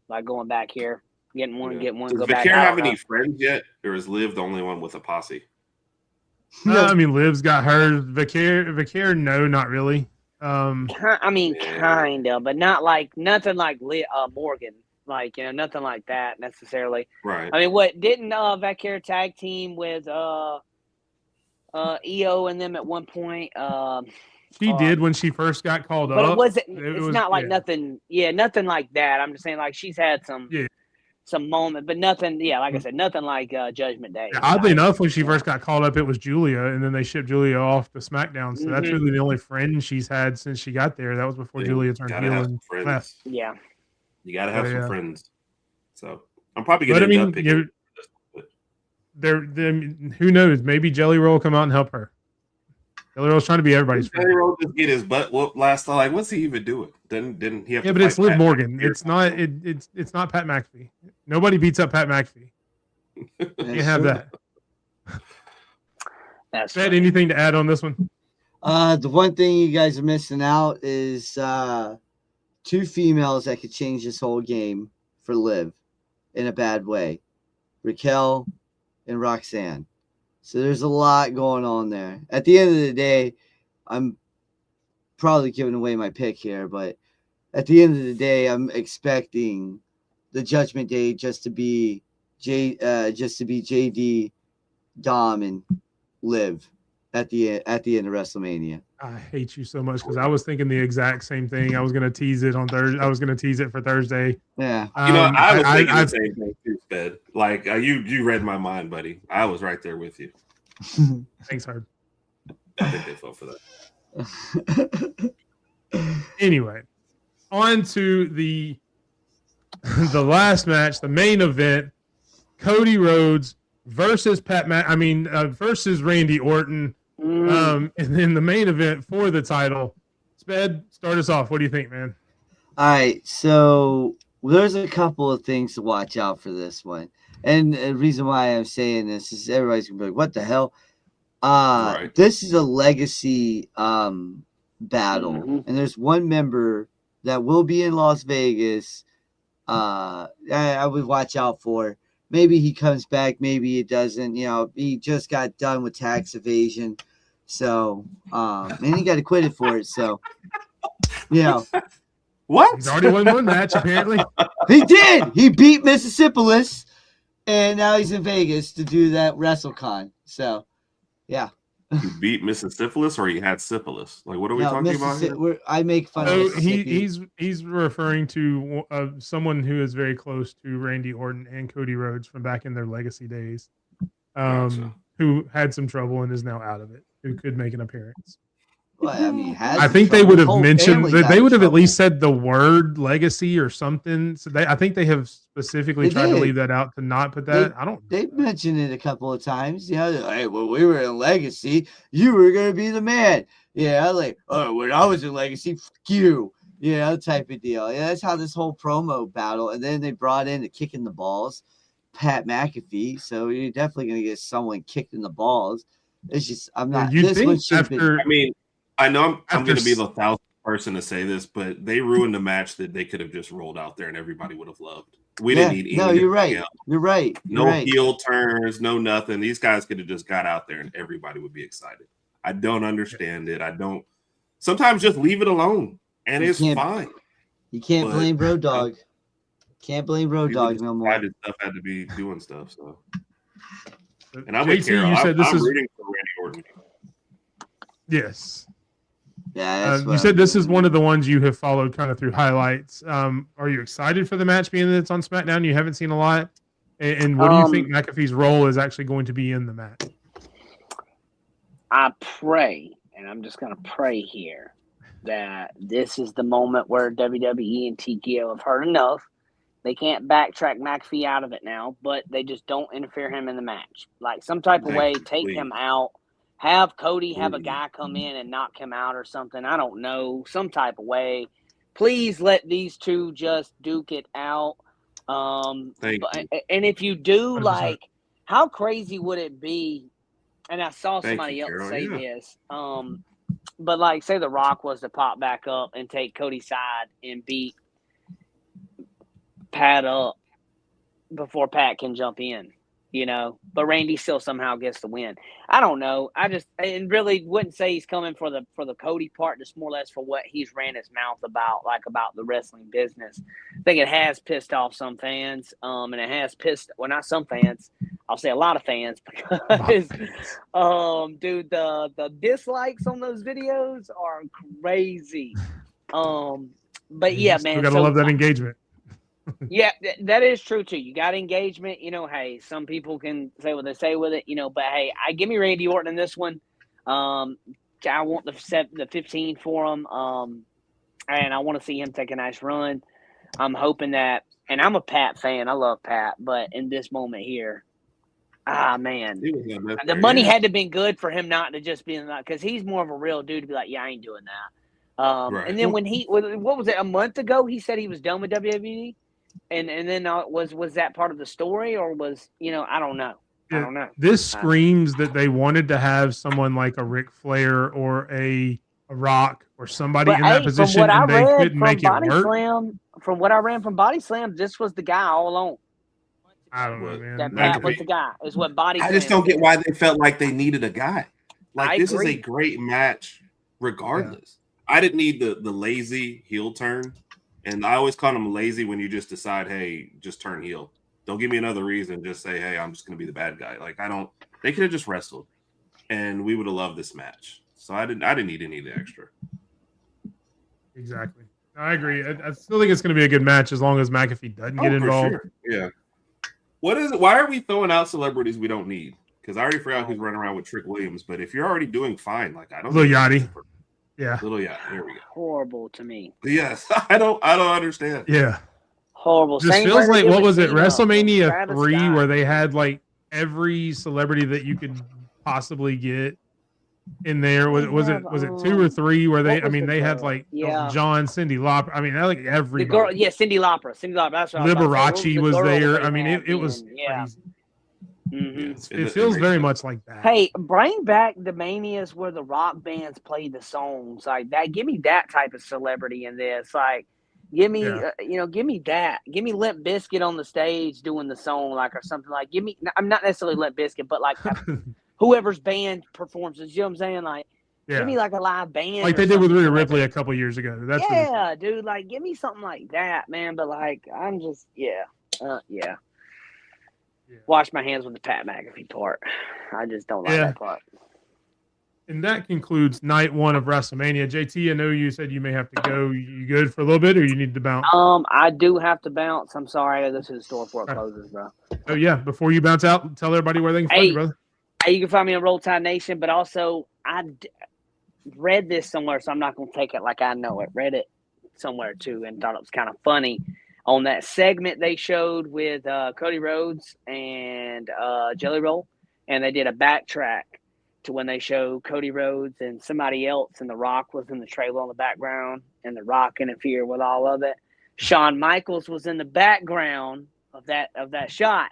like going back here, getting one, Does go back. Vaquer have any friends yet, or is Liv the only one with a posse? I mean, Liv's got hers. Vaquer, no, not really. I mean, kind of, but not like nothing like Morgan, like nothing like that necessarily. Right. I mean, what didn't Vaquer tag team with EO and them at one point? She did when she first got called but up. But it's not like nothing. Yeah, nothing like that. I'm just saying, like she's had some moment, but nothing. Yeah, like I said, nothing like Judgment Day. Yeah, oddly enough, when she first got called up, it was Julia, and then they shipped Julia off to SmackDown. So that's really the only friend she's had since she got there. That was before Julia turned heel and left. Yeah, you got to have some friends. So I'm probably going to end up picking. Who knows? Maybe Jelly Roll will come out and help her. Jelly Roll's trying to be everybody's friend. Jelly Roll just get his butt whooped last time. Like, what's he even doing? Didn't he have? Yeah, but it's Liv Morgan. It's not. It's not Pat McAfee. Nobody beats up Pat McAfee. You have that. That's Ed, anything to add on this one? The one thing you guys are missing out is two females that could change this whole game for Liv in a bad way. Raquel and Roxanne. So there's a lot going on there. At the end of the day, I'm probably giving away my pick here, but at the end of the day, I'm expecting the Judgment Day just to be JD, Dom, and Liv at the end of WrestleMania. I hate you so much because I was thinking the exact same thing. I was going to tease it on Thursday. I was going to tease it for Thursday. Yeah, I was thinking the same thing too, Sped. Like you read my mind, buddy. I was right there with you. Thanks, Herb. I think they fell for that. Anyway, on to the last match, the main event: Cody Rhodes versus versus Randy Orton. And then the main event for the title. Sped, start us off. What do you think, man? All right, so there's a couple of things to watch out for this one. And the reason why I'm saying this is everybody's going to be like, what the hell? Right. This is a legacy battle. And there's one member that will be in Las Vegas I would watch out for. Maybe he comes back, maybe he doesn't. He just got done with tax evasion, so and he got acquitted for it. So, What? He's already won one match, apparently. he did. He beat Mississippilis, and now he's in Vegas to do that WrestleCon. So, yeah. You beat Mississippilis, or you had syphilis? Like, what are we talking about here? I make fun of So Mississippi. he's referring to someone who is very close to Randy Orton and Cody Rhodes from back in their legacy days, Gotcha. who had some trouble and is now out of it, who could make an appearance. Well, I mean, I think they would have mentioned that they would have at least said the word legacy or something. So I think they have specifically tried to leave that out to not put that. They've mentioned it a couple of times. Hey, when we were in Legacy, you were gonna be the man. Yeah, like, oh, when I was in Legacy, fuck you. Type of deal. Yeah, that's how this whole promo battle. And then they brought in the kicking the balls, Pat McAfee. So you're definitely gonna get someone kicked in the balls. It's just I'm not. This one should be. I mean, I know I'm going to be the 1,000th person to say this, but they ruined a match that they could have just rolled out there and everybody would have loved. We didn't need. No, you're right. You're right. No heel turns, no nothing. These guys could have just got out there and everybody would be excited. I don't understand it. I don't. Sometimes just leave it alone, and it's fine. You can't blame Road Dogg. Can't blame Road Dogg no more. Stuff had to be doing stuff. So, and I'm with Carol. I'm rooting for Randy Orton. Yes. Yeah, you said this is one of the ones you have followed kind of through highlights. Are you excited for the match being that it's on SmackDown? You haven't seen a lot. And what do you think McAfee's role is actually going to be in the match? I pray, and I'm just going to pray here, that this is the moment where WWE and TKO have heard enough. They can't backtrack McAfee out of it now, but they just don't interfere him in the match. Like some type of way, take him out. Have Cody have a guy come in and knock him out or something. I don't know. Some type of way. Please let these two just duke it out. And if you do, 100%. like, how crazy would it be? And I saw somebody else say this. But like, say The Rock was to pop back up and take Cody's side and beat Pat up before Pat can jump in. But Randy still somehow gets the win. I don't know. And really wouldn't say he's coming for the Cody part, just more or less for what he's ran his mouth about, like about the wrestling business. I think it has pissed off some fans, and it has not some fans. I'll say a lot of fans because, dude, the dislikes on those videos are crazy. But yeah, man, you gotta love that engagement. Yeah, that is true too. You got engagement. Hey, some people can say what they say with it. But hey, give me Randy Orton in this one. I want the 15 for him. And I want to see him take a nice run. I'm hoping that, and I'm a Pat fan. I love Pat, but in this moment here, man, the money had to have been good for him not to just be in that, because he's more of a real dude to be like, yeah, I ain't doing that. Right. And then when what was it, a month ago, he said he was done with WWE. And then was that part of the story, or was I don't know. I don't know. This screams that they wanted to have someone like a Ric Flair or a Rock or somebody in that position, and they couldn't make it work. From what I ran from Body Slam, this was the guy all along. I don't know, man. That Pat was the guy. Is what Body Slam. I just don't get why they felt like they needed a guy. Like, this agree. is a great match, regardless. Yeah. I didn't need the lazy heel turn. And I always call them lazy when you just decide, hey, just turn heel. Don't give me another reason. Just say, hey, I'm just going to be the bad guy. Like, they could have just wrestled, and we would have loved this match. So I didn't need any of the extra. Exactly. I agree. I still think it's going to be a good match as long as McAfee doesn't get involved. Sure. Yeah. What is it? Why are we throwing out celebrities we don't need? Because I already forgot who's running around with Trick Williams. But if you're already doing fine, like, I don't. Lil Yachty. Yeah. Little Yachty. Here we go. Horrible to me. Yes. I don't understand. Yeah. Horrible. This feels like, what was it, WrestleMania 3, where they had like every celebrity that you could possibly get in there. Was it 2 or 3 where they had like John, Cyndi Lauper. I mean, like every girl, Cyndi Lauper. That's what Liberace was there. I mean, it was crazy. Mm-hmm. It feels very much like that. Hey, bring back the Manias where the rock bands play the songs like that. Give me that type of celebrity in this. Like, Give me, Yeah. give me that. Give me Limp Bizkit on the stage doing the song, like, or something like. Give me. I'm not necessarily Limp Bizkit, but like whoever's band performances. You know what I'm saying? Like, give me Yeah. like a live band, Like or they did with something Rhea or Ripley whatever. a couple years ago. That's really cool. Yeah, dude. Like, give me something like that, man. But like, I'm just, yeah. Yeah. Wash my hands with the Pat McAfee part. I just don't like Yeah. that part. And that concludes night 1 of WrestleMania. JT, I know you said you may have to go. You good for a little bit, or you need to bounce? I do have to bounce. I'm sorry. I gotta go to the store before it closes, bro. Oh yeah. Before you bounce out, tell everybody where they can find you, brother. Hey, you can find me on Roll Tide Nation, but also read this somewhere, so I'm not gonna take it like I know it. Read it somewhere too, and thought it was kind of funny on that segment they showed with Cody Rhodes and Jelly Roll, and they did a backtrack to when they showed Cody Rhodes and somebody else, and The Rock was in the trailer in the background, and The Rock interfered with all of it. Shawn Michaels was in the background of that shot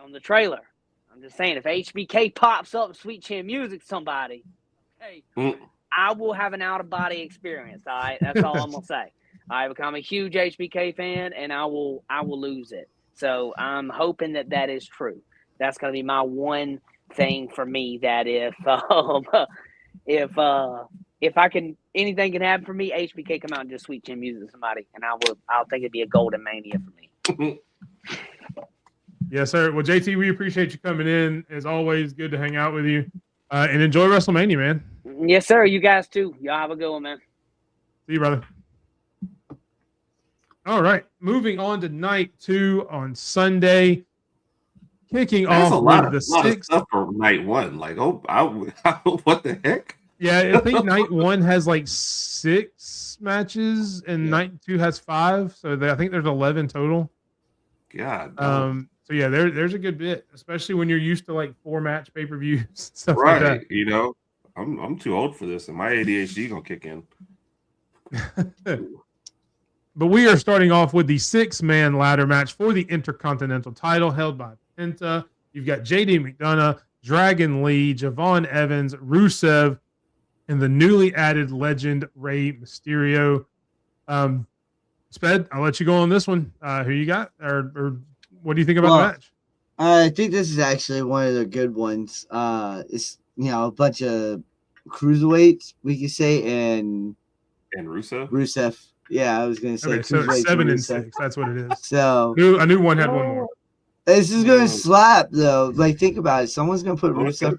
on the trailer. I'm just saying, if HBK pops up Sweet Chin Music, somebody, hey, I will have an out-of-body experience. All right, that's all I'm gonna say. I become a huge HBK fan, and I will lose it. So I'm hoping that is true. That's gonna be my one thing for me. That if I can, anything can happen for me. HBK come out and just Sweet Chin Music to somebody, and I'll think it'd be a golden mania for me. Yes, sir. Well, JT, we appreciate you coming in. As always, good to hang out with you. And enjoy WrestleMania, man. Yes, sir. You guys too. Y'all have a good one, man. See you, brother. All right. Moving on to night 2 on Sunday. Kicking That's off a lot with of the 6th. stuff for night 1. Like, what the heck? Yeah, I think night 1 has like 6 matches, and night 2 has 5. So I think there's 11 total. God. So yeah, there's a good bit, especially when you're used to like 4-match pay-per-views, stuff right. like that. You know, I'm too old for this, and my ADHD gonna kick in. But we are starting off with the 6-man ladder match for the Intercontinental title held by Penta. You've got JD McDonough, Dragon Lee, Javon Evans, Rusev, and the newly added legend Rey Mysterio. Sped, I'll let you go on this one. Who you got, or what do you think about the match? I think this is actually one of the good ones. It's a bunch of cruiserweights, we could say, and Rusev. Yeah, I was gonna say. Okay, so 7 and 6. That's what it is. So I knew one had one more. This is gonna slap though. Like, think about it. Someone's gonna put Rusev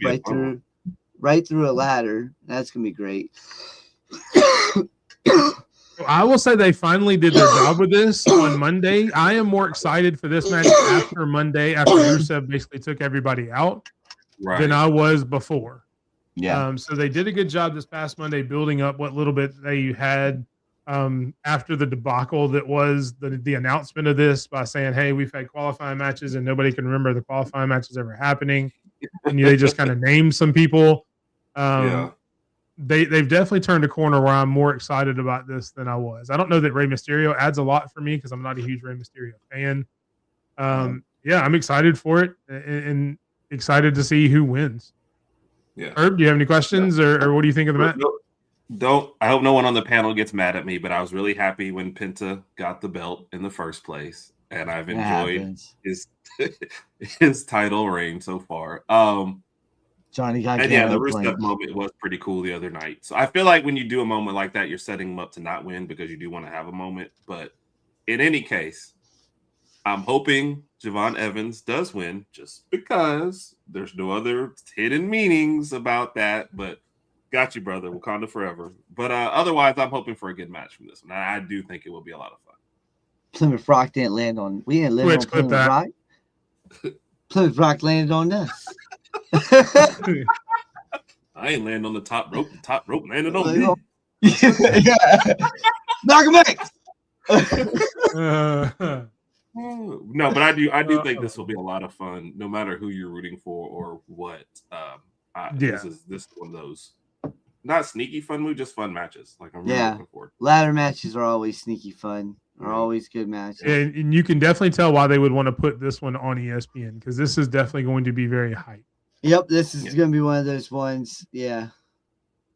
right through a ladder. That's gonna be great. I will say they finally did their job with this on Monday. I am more excited for this match after Monday, after Rusev basically took everybody out, than I was before. Yeah. So they did a good job this past Monday building up what little bit they had after the debacle that was the announcement of this by saying, hey, we've had qualifying matches and nobody can remember the qualifying matches ever happening. And they just kind of named some people. They've definitely turned a corner where I'm more excited about this than I was. I don't know that Rey Mysterio adds a lot for me because I'm not a huge Rey Mysterio fan. Yeah, I'm excited for it and excited to see who wins. Yeah. Herb, do you have any questions or what do you think of the match? I hope no one on the panel gets mad at me, but I was really happy when Penta got the belt in the first place, and I've enjoyed his title reign so far. Johnny got and yeah, the Rusev moment was pretty cool the other night. So I feel like when you do a moment like that, you're setting him up to not win because you do want to have a moment. But in any case, I'm hoping Javon Evans does win just because there's no other hidden meanings about that. But got you, brother. Wakanda forever. But otherwise, I'm hoping for a good match from this one. I do think it will be a lot of fun. Plymouth Rock didn't land on. We didn't land on Plymouth Rock. Plymouth Rock landed on us. I ain't land on the top rope. The top rope landed on me. Knock him back. No, but I do think this will be a lot of fun, no matter who you're rooting for or what. This is one of those not sneaky fun moves, just fun matches. Like I'm really looking forward. Ladder matches are always sneaky fun. Are always good matches. And you can definitely tell why they would want to put this one on ESPN because this is definitely going to be very hype. Yep, this is going to be one of those ones. Yeah,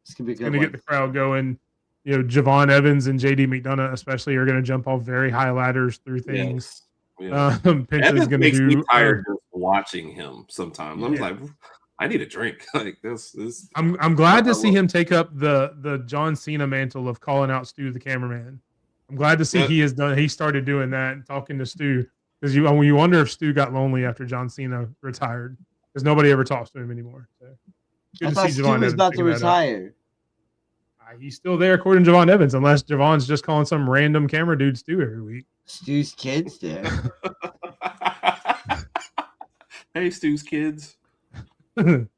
it's going to be good. Going to get the crowd going. Javon Evans and JD McDonough especially are going to jump off very high ladders through things. Yes. Pinch is Evans going to makes me do. tired just watching him sometimes. I'm Yeah. like, I need a drink. Like this. I'm glad to see him take up the John Cena mantle of calling out Stu the cameraman. I'm glad to see he started doing that and talking to Stu, because you wonder if Stu got lonely after John Cena retired, because nobody ever talks to him anymore. So I thought Stu was about to retire. He's still there according to Javon Evans, unless Javon's just calling some random camera dude Stu every week. Stu's kids there. Hey, Stu's kids.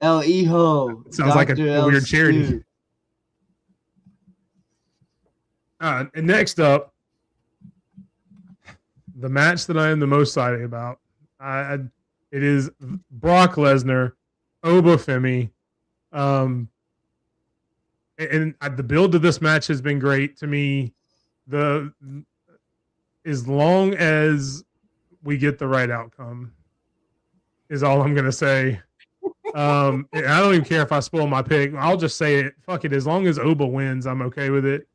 El Hijo. Sounds like a weird charity. And next up, the match that I am the most excited about. It is Brock Lesnar, Obafemi. And the build to this match has been great to me. As long as we get the right outcome, is all I'm gonna say. I don't even care if I spoil my pick. I'll just say it. Fuck it. As long as Oba wins, I'm okay with it.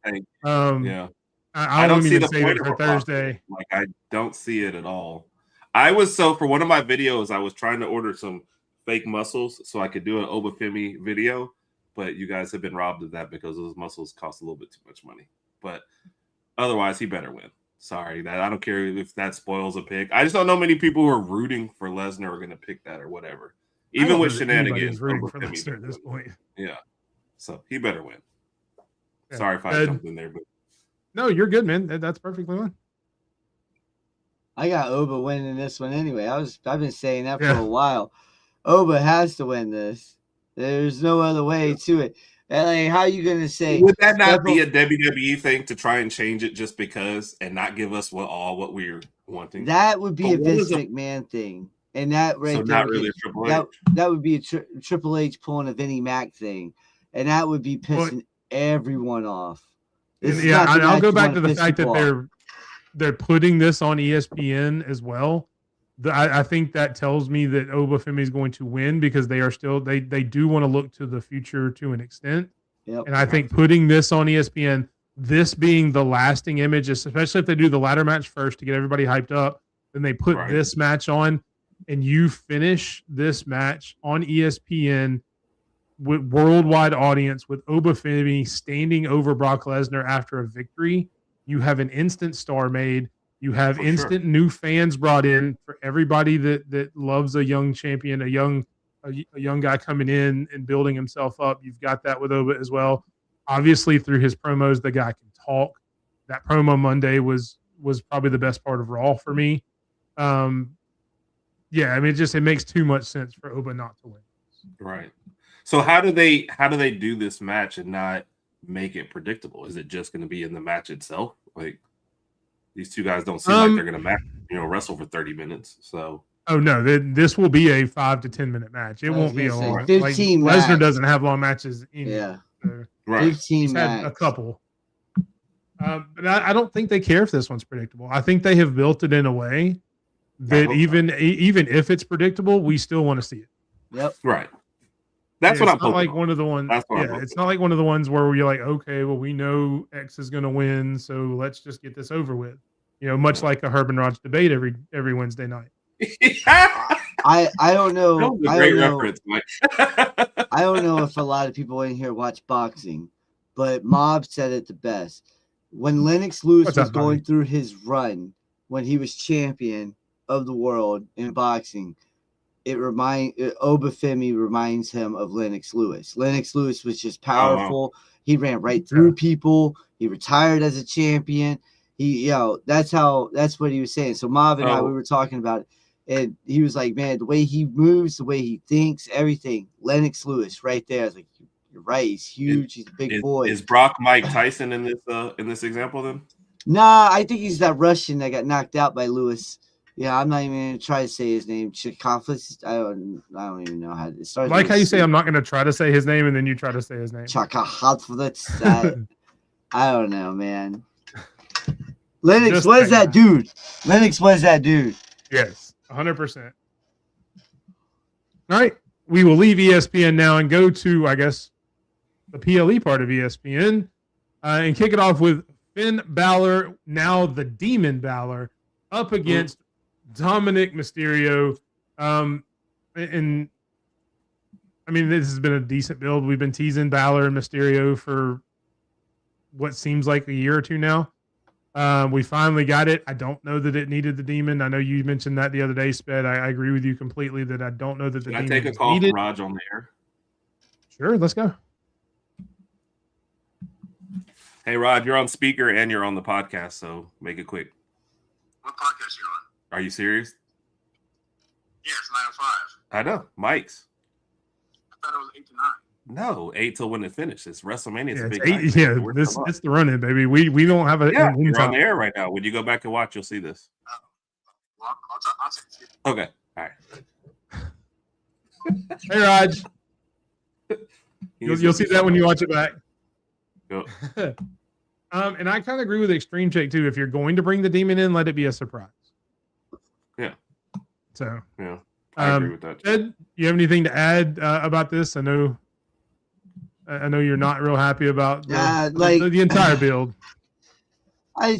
Yeah. I don't even save it for Thursday. Like, I don't see it at all. For one of my videos, I was trying to order some fake muscles so I could do an Obafemi video, but you guys have been robbed of that because those muscles cost a little bit too much money. But otherwise, he better win. Sorry, I don't care if that spoils a pick. I just don't know many people who are rooting for Lesnar are going to pick that or whatever. Even with shenanigans, rooting for Lesnar at this point. Yeah, so he better win. Yeah. Sorry if I jumped in there, but no, you're good, man. That's perfectly fine. I got Oba winning this one anyway. I've been saying that for a while. Oba has to win this. There's no other way to it. Like, how are you gonna say? Would that not be a WWE thing to try and change it just because and not give us what we're wanting? That would be a Vince McMahon thing, and that right there. Not really a Triple H. That would be a Triple H pulling a Vinnie Mac thing, and that would be pissing everyone off. Yeah, and I'll go back to the fact that they're putting this on ESPN as well. I think that tells me that Obafemi is going to win because they are still they do want to look to the future to an extent. Yep. And I think putting this on ESPN, this being the lasting image, especially if they do the ladder match first to get everybody hyped up, then they put this match on, and you finish this match on ESPN with worldwide audience with Obafemi standing over Brock Lesnar after a victory. You have an instant star made. You have instant new fans brought in for everybody that loves a young champion, a young guy coming in and building himself up. You've got that with Oba as well. Obviously, through his promos, the guy can talk. That promo Monday was probably the best part of Raw for me. Yeah, I mean, it makes too much sense for Oba not to win. Right. So how do they do this match and not make it predictable? Is it just going to be in the match itself? Like, these two guys don't seem like they're going to wrestle for 30 minutes. So, oh no, this will be a 5 to 10 minute match. It won't be a long. 15 like, Lesnar doesn't have long matches. Yeah, so right. 15 he's had a couple. But I don't think they care if this one's predictable. I think they have built it in a way that even if it's predictable, we still want to see it. Yep. Right. That's what I'm hoping. Like one of the ones. It's not like one of the ones where we're like, okay, well, we know X is going to win, so let's just get this over with. Much like a Herb and Raj debate every Wednesday night. I don't know. Great reference, Mike. I don't know if a lot of people in here watch boxing, but Mob said it the best. When Lennox Lewis was going through his run, when he was champion of the world in boxing, Obafemi reminds him of Lennox Lewis. Lennox Lewis was just powerful. Oh, wow. He ran right through people. He retired as a champion. That's what he was saying. So Mav and I, we were talking about it, and he was like, man, the way he moves, the way he thinks, everything. Lennox Lewis right there. I was like, you're right. He's huge. He's a big boy. Is Brock Mike Tyson in this example then? Nah, I think he's that Russian that got knocked out by Lewis. Yeah, I'm not even going to try to say his name. Chakaflis. I don't even know how it starts. Like how you say I'm not going to try to say his name, and then you try to say his name. Chakaflis. I don't know, man. Lennox was that dude. Lennox was that dude. Yes, 100%. All right, we will leave ESPN now and go to, I guess, the PLE part of ESPN. and kick it off with Finn Balor, now the Demon Balor, up against Dominic Mysterio. And I mean, this has been a decent build. We've been teasing Balor and Mysterio for what seems like a year or two now. We finally got it. I don't know that it needed the Demon. I know you mentioned that the other day, Sped. I agree with you completely that I don't know that the Can Demon I take a call needed. from Raj on the air? Sure, let's go. Hey, Rod, you're on speaker and you're on the podcast, so make it quick. What podcast you on? Are you serious? Yeah, it's 9:05. I know, Mike's. I thought it was 8 to 9. No, 8 till when it finishes. It's WrestleMania. It's Yeah, a it's big eight, night. yeah, We're this still up. it's the run-in, baby. We don't have a Yeah, an you're on in the air right now. When you go back and watch, you'll see this. Well, I'll take it. Okay, all right. Hey, Raj. You'll see that when you watch it back. Go. And I kind of agree with Extreme Jake too. If you're going to bring the Demon in, let it be a surprise. Yeah. So, Yeah, I agree with that. Ed, you have anything to add about this? I know you're not real happy about the entire build. I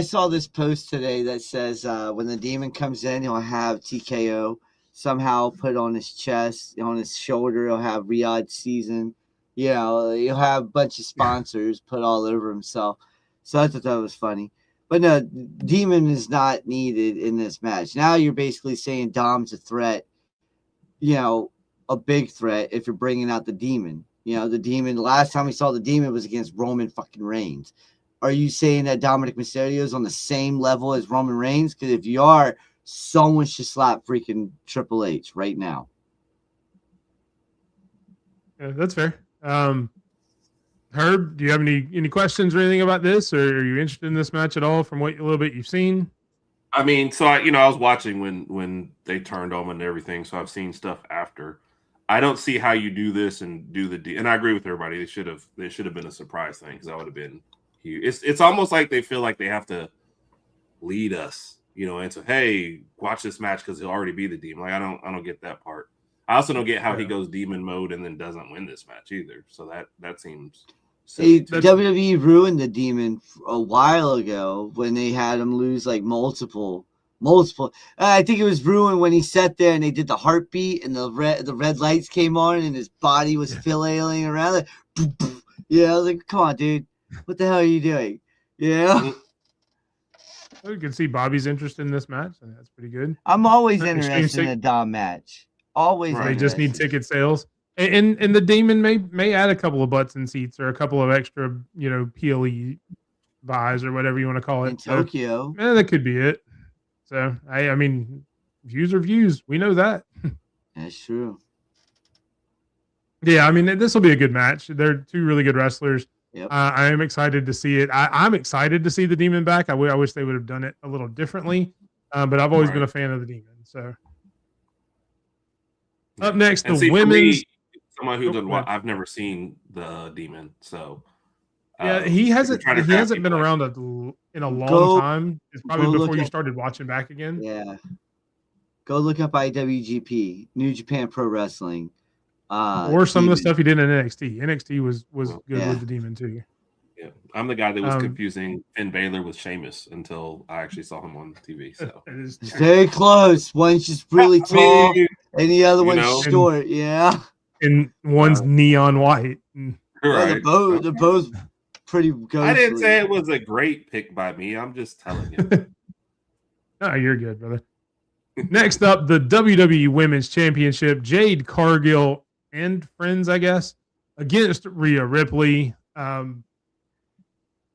saw this post today that says when the Demon comes in, he'll have TKO somehow put on his chest, on his shoulder. He'll have Riyadh season. You know, he'll have a bunch of sponsors put all over himself. So I thought that was funny. But no, Demon is not needed in this match. Now you're basically saying Dom's a threat, you know, a big threat if you're bringing out the Demon. You know, the Demon, last time we saw the Demon was against Roman fucking Reigns. Are you saying that Dominic Mysterio is on the same level as Roman Reigns? Because if you are, someone should slap freaking Triple H right now. Yeah, that's fair. Herb, do you have any questions or anything about this, or are you interested in this match at all from what a little bit you've seen? I mean, so I was watching when they turned on and everything, so I've seen stuff after. I don't see how you do this and do and I agree with everybody. They should have been a surprise thing because that would have been huge. It's almost like they feel like they have to lead us, you know, into hey, watch this match because he'll already be the Demon. Like I don't get that part. I also don't get how he goes Demon mode and then doesn't win this match either. So that seems silly. WWE ruined the Demon a while ago when they had him lose like multiple. I think it was ruined when he sat there and they did the heartbeat and the red lights came on and his body was flailing around. Like, poof, poof. Yeah, I was like, come on, dude, what the hell are you doing? Yeah. You can see Bobby's interest in this match, and that's pretty good. I'm always Extreme interested in a Dom match. Always. Right. They just need ticket sales, and the Demon may add a couple of butts and seats or a couple of extra, you know, PLE buys or whatever you want to call it. In Tokyo. So, that could be it. So I mean, views are views. We know that. That's true. Yeah, I mean, this will be a good match. They're two really good wrestlers. Yep. I am excited to see it. I'm excited to see the Demon back. I wish they would have done it a little differently, but I've always been a fan of the Demon. So up next, And the see, for women's. me, someone who doesn't go ahead. I've never seen the Demon, so Yeah, he hasn't trying to been craft around in a long time. It's probably look before you at- started watching back again. Yeah. Go look up IWGP, New Japan Pro Wrestling. Or some of the Demon. stuff he did in NXT. NXT was good Yeah. with the Demon too. yeah, I'm the guy that was Um, confusing Finn Balor with Sheamus until I actually saw him on TV. So It is It's very close. One's just really I mean, tall, and the other you one's know. short. Yeah. and one's neon white. Yeah, right. they're both pretty ghostly. I didn't say it was a great pick by me. I'm just telling you. No, you're good, brother. Next up, the WWE Women's Championship, Jade Cargill and friends, I guess, against Rhea Ripley.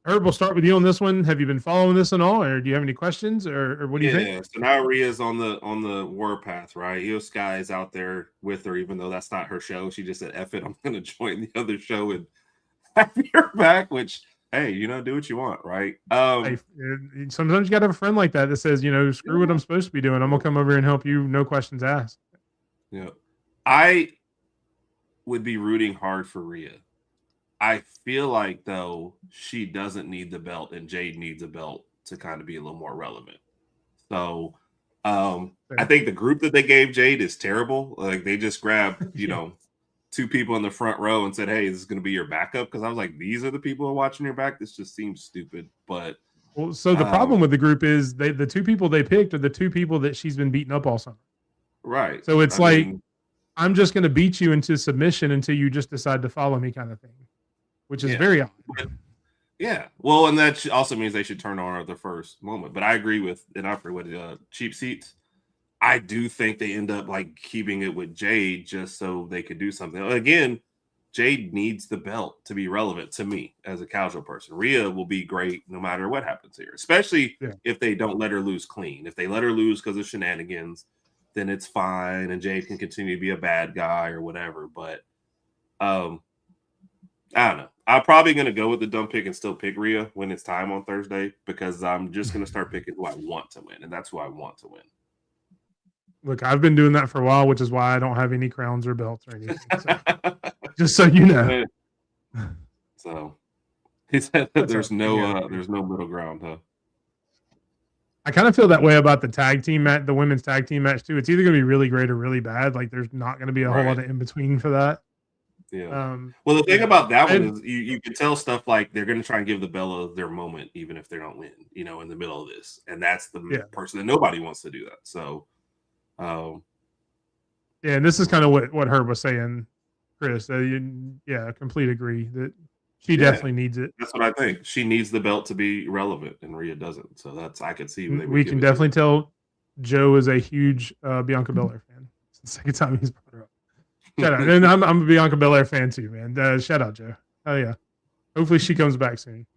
Herb, we'll start with you on this one. Have you been following this at all, or do you have any questions, or what do you think? Yeah, so now Rhea's on the warpath, right? Io Sky is out there with her, even though that's not her show. She just said, "F it, I'm going to join the other show and have your back." Which, hey, do what you want, right? Hey, sometimes you got to have a friend like that says, screw what I'm supposed to be doing. I'm gonna come over here and help you, no questions asked. Yeah, I would be rooting hard for Rhea. I feel like, though, she doesn't need the belt and Jade needs a belt to kind of be a little more relevant. So I think the group that they gave Jade is terrible. Like, they just grabbed, two people in the front row and said, "Hey, this is going to be your backup," because I was like, "These are the people who are watching your back." This just seems stupid. But well, so the problem with the group is the two people they picked are the two people that she's been beating up all summer. Right. So it's I'm just going to beat you into submission until you just decide to follow me, kind of thing, which is very odd. Yeah. Well, and that also means they should turn on her at the first moment. But I agree with cheap seats. I do think they end up like keeping it with Jade just so they could do something. Again, Jade needs the belt to be relevant to me as a casual person. Rhea will be great no matter what happens here, especially if they don't let her lose clean. If they let her lose because of shenanigans, then it's fine, and Jade can continue to be a bad guy or whatever. But I don't know. I'm probably going to go with the dumb pick and still pick Rhea when it's time on Thursday, because I'm just going to start picking who I want to win, and that's who I want to win. Look, I've been doing that for a while, which is why I don't have any crowns or belts or anything. So, just so you know. So he said that there's no middle ground, huh? I kind of feel that way about the tag team match, the women's tag team match too. It's either going to be really great or really bad. Like there's not going to be a whole lot of in between for that. Yeah. Well, the thing about that one is you can tell stuff like they're going to try and give the Bella their moment, even if they don't win, in the middle of this. And that's the person that nobody wants to do that. So, yeah, and this is kind of what Herb was saying, Chris. Complete agree that she definitely needs it. That's what I think. She needs the belt to be relevant, and Rhea doesn't. So I could see we can definitely tell Joe is a huge Bianca Belair fan. It's the second time he's brought her up. Shout out, and I'm a Bianca Belair fan too, man. Shout out, Joe. Oh yeah, hopefully she comes back soon.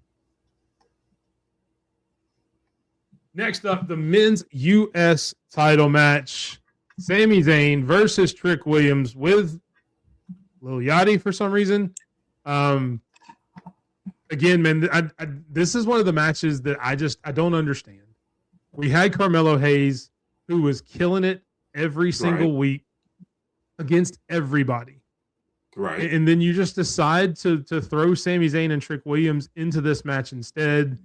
Next up, the men's U.S. title match: Sami Zayn versus Trick Williams with Lil Yachty for some reason. Again, man, this is one of the matches that I don't understand. We had Carmelo Hayes, who was killing it every single week against everybody. Right. And then you just decide to throw Sami Zayn and Trick Williams into this match instead.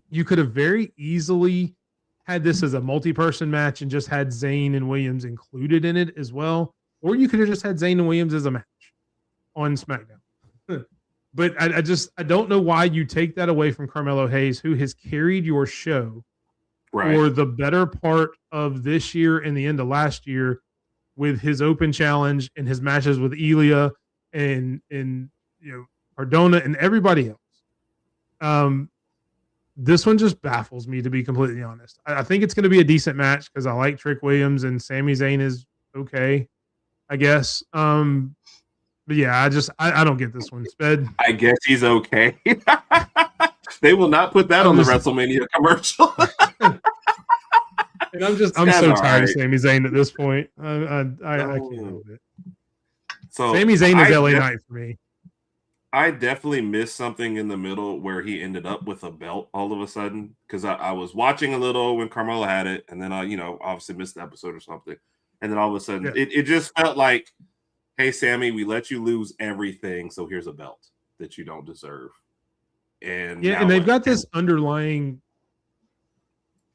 You could have very easily had this as a multi-person match and just had Zayn and Williams included in it as well. Or you could have just had Zayn and Williams as a match on SmackDown. But I don't know why you take that away from Carmelo Hayes, who has carried your show for the better part of this year and the end of last year with his open challenge and his matches with Elia and Cardona and everybody else. This one just baffles me, to be completely honest. I think it's going to be a decent match because I like Trick Williams and Sami Zayn is okay, I guess. But yeah, I don't get this one. Sped. I guess he's okay. They will not put that on the WrestleMania commercial. And I'm so tired of Sami Zayn at this point. I can't help it. So Sami Zayn is LA Knight for me. I definitely missed something in the middle where he ended up with a belt all of a sudden, because I was watching a little when Carmelo had it, and then I obviously missed the episode or something, and then all of a sudden it just felt like, hey, Sammy, we let you lose everything, so here's a belt that you don't deserve. And they've got this underlying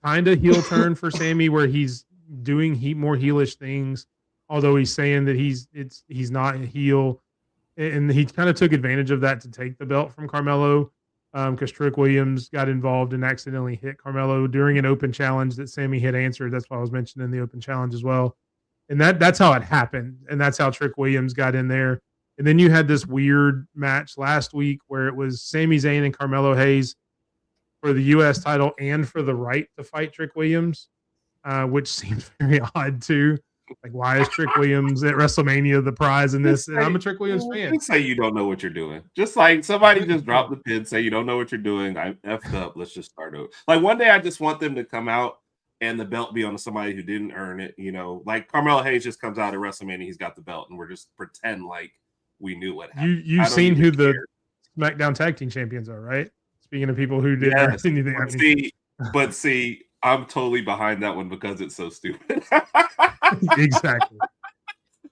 kind of heel turn for Sammy where he's doing more heelish things, although he's saying that he's not a heel, and he kind of took advantage of that to take the belt from Carmelo, because Trick Williams got involved and accidentally hit Carmelo during an open challenge that Sammy had answered. That's why I was mentioning the open challenge as well. And that's how it happened. And that's how Trick Williams got in there. And then you had this weird match last week where it was Sami Zayn and Carmelo Hayes for the U.S. title and for the right to fight Trick Williams, which seems very odd too. Like, why is Trick Williams at WrestleMania the prize in this? And I'm a Trick Williams fan. Just say you don't know what you're doing. Just like somebody just dropped the pin, say you don't know what you're doing. I effed up. Let's just start over. Like one day I just want them to come out and the belt be on somebody who didn't earn it, like Carmelo Hayes just comes out at WrestleMania, he's got the belt, and we're just pretend like we knew what happened. You've seen who the SmackDown Tag Team Champions are, right? Speaking of people who didn't earn anything. But see, I'm totally behind that one because it's so stupid. Exactly.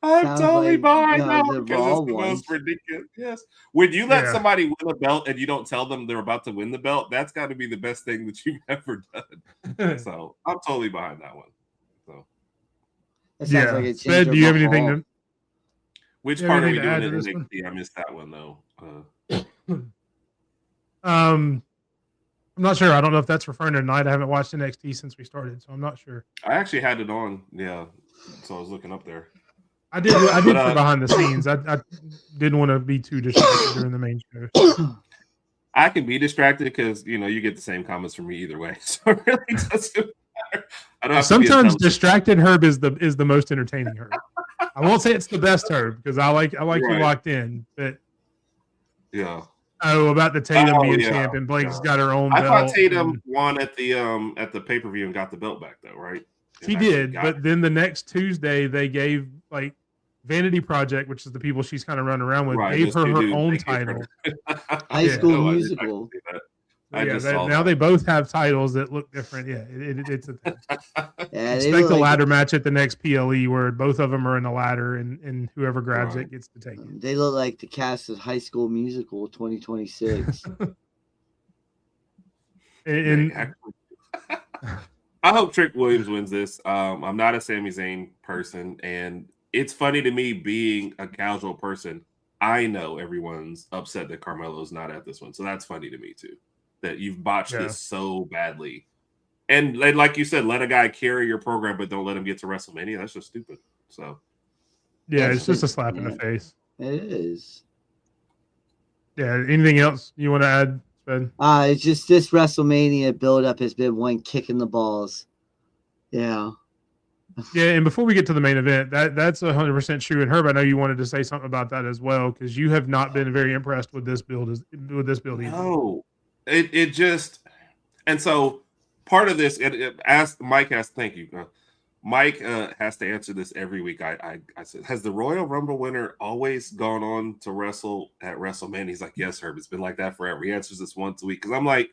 I'm totally behind that one because it's the most ridiculous. Yes. When you let somebody win a belt and you don't tell them they're about to win the belt, that's got to be the best thing that you've ever done. So I'm totally behind that one. So do you have anything to? Which You part have are we anything to doing add in to this one? NXT? I missed that one though. I'm not sure. I don't know if that's referring to tonight. I haven't watched NXT since we started, so I'm not sure. I actually had it on, yeah. So I was looking up there. I did for behind the scenes. I didn't want to be too distracted during the main show. I can be distracted because you get the same comments from me either way, so it really doesn't matter. I don't have to be Sometimes intelligent. distracted Herb is the most entertaining Herb. I won't say it's the best Herb because I like Right. you locked in, but Yeah. about the Tatum being yeah, champ and Blake's yeah. got her own I belt. thought Tatum won at the pay-per-view and got the belt back though, right? She did, but then the next Tuesday they gave like Vanity Project, which is the people she's kind of running around with, Right, gave her those two her dudes, own they gave her- title. High School No, I didn't Musical. see that. So, I yeah, just saw now that. they both have titles that look different. Yeah, it's a thing. Yeah, they Expect look a like ladder match at the next PLE where both of them are in the ladder and whoever grabs Right. it gets to take it. they look like the cast of High School Musical 2026. And I hope Trick Williams wins this. I'm not a Sami Zayn person, and it's funny to me being a casual person. I know everyone's upset that Carmelo's not at this one, so that's funny to me too. That you've botched this so badly, and like you said, let a guy carry your program, but don't let him get to WrestleMania. That's just stupid. So yeah, That's it's just a it, slap in the man. face. It is. Yeah. Anything else you want to add, Sped? It's just this WrestleMania build-up has been one kick in the balls. Yeah. Yeah, and before we get to the main event, that's 100% true. And Herb, I know you wanted to say something about that as well because you have not been very impressed with this build either. no, it just, and so part of this, Mike has. Thank you. Mike has to answer this every week. I said, has the Royal Rumble winner always gone on to wrestle at WrestleMania? He's like, yes, Herb. It's been like that forever. He answers this once a week because I'm like,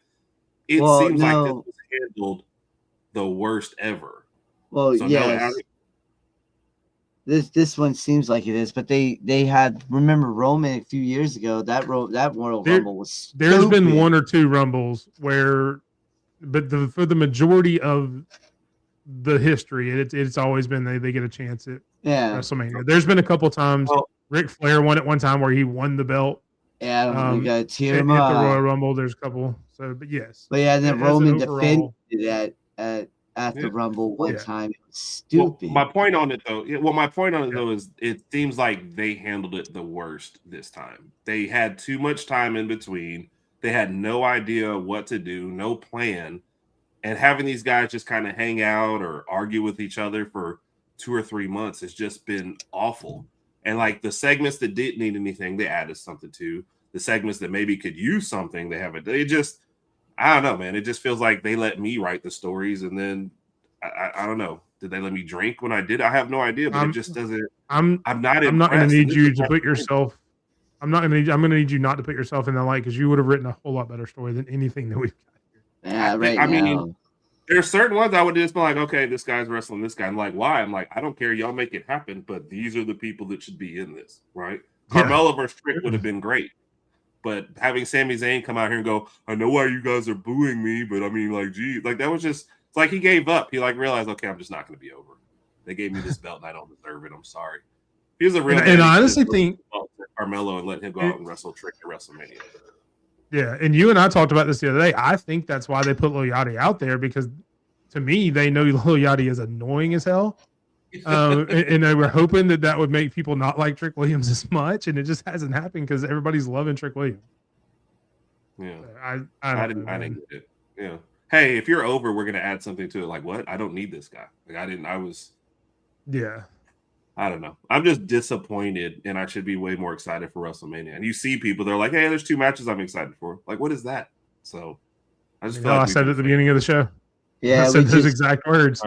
it seems like this was handled the worst ever. Well, So yes. This one seems like it is, but they had, remember Roman a few years ago, that Royal Rumble was There's been stupid. one or two Rumbles where, but for the majority of the history, it's always been they get a chance at WrestleMania. There's been a couple times. Ric Flair won at one time where he won the belt. Yeah, you gotta tear at him the up. Royal Rumble. There's a couple. So, but yes. But yeah, and then As Roman overall- defended it at the Rumble one time. It was stupid. Well, my point on it though is it seems like they handled it the worst this time. They had too much time in between. They had no idea what to do, no plan. And having these guys just kind of hang out or argue with each other for 2 or 3 months has just been awful. And like the segments that didn't need anything, they added something to. The segments that maybe could use something, they just, I don't know, man. It just feels like they let me write the stories, and then I don't know. Did they let me drink when I did? I have no idea, but it just doesn't. I'm not going to need This you is to my put thing. yourself. I'm going to need you not to put yourself in that light because you would have written a whole lot better story than anything that we've got. Yeah, right I now. mean, there's certain ones I would just be like, okay, this guy's wrestling this guy. I'm like, why? I'm like, I don't care. Y'all make it happen, but these are the people that should be in this, right? Yeah. Carmella versus Trick would have been great. But having Sami Zayn come out here and go, I know why you guys are booing me, but I mean, like, gee, like that was just, it's like he gave up. He like realized, okay, I'm just not going to be over. They gave me this belt and I don't deserve it. I'm sorry. He was a real And I honestly think Carmelo and let him go out and wrestle Trick at WrestleMania. Yeah, and you and I talked about this the other day. I think that's why they put Lil Yachty out there because, to me, they know Lil Yachty is annoying as hell, and they were hoping that would make people not like Trick Williams as much, and it just hasn't happened because everybody's loving Trick Williams. Yeah, I didn't get it. Yeah, hey, if you're over, we're gonna add something to it. Like what? I don't need this guy. Like I didn't. I was. Yeah. I don't know. I'm just disappointed, and I should be way more excited for WrestleMania. And you see people, they're like, "Hey, there's 2 matches I'm excited for." Like, what is that? So, I just feel like I said it at the beginning of the show. Yeah, I said those exact words.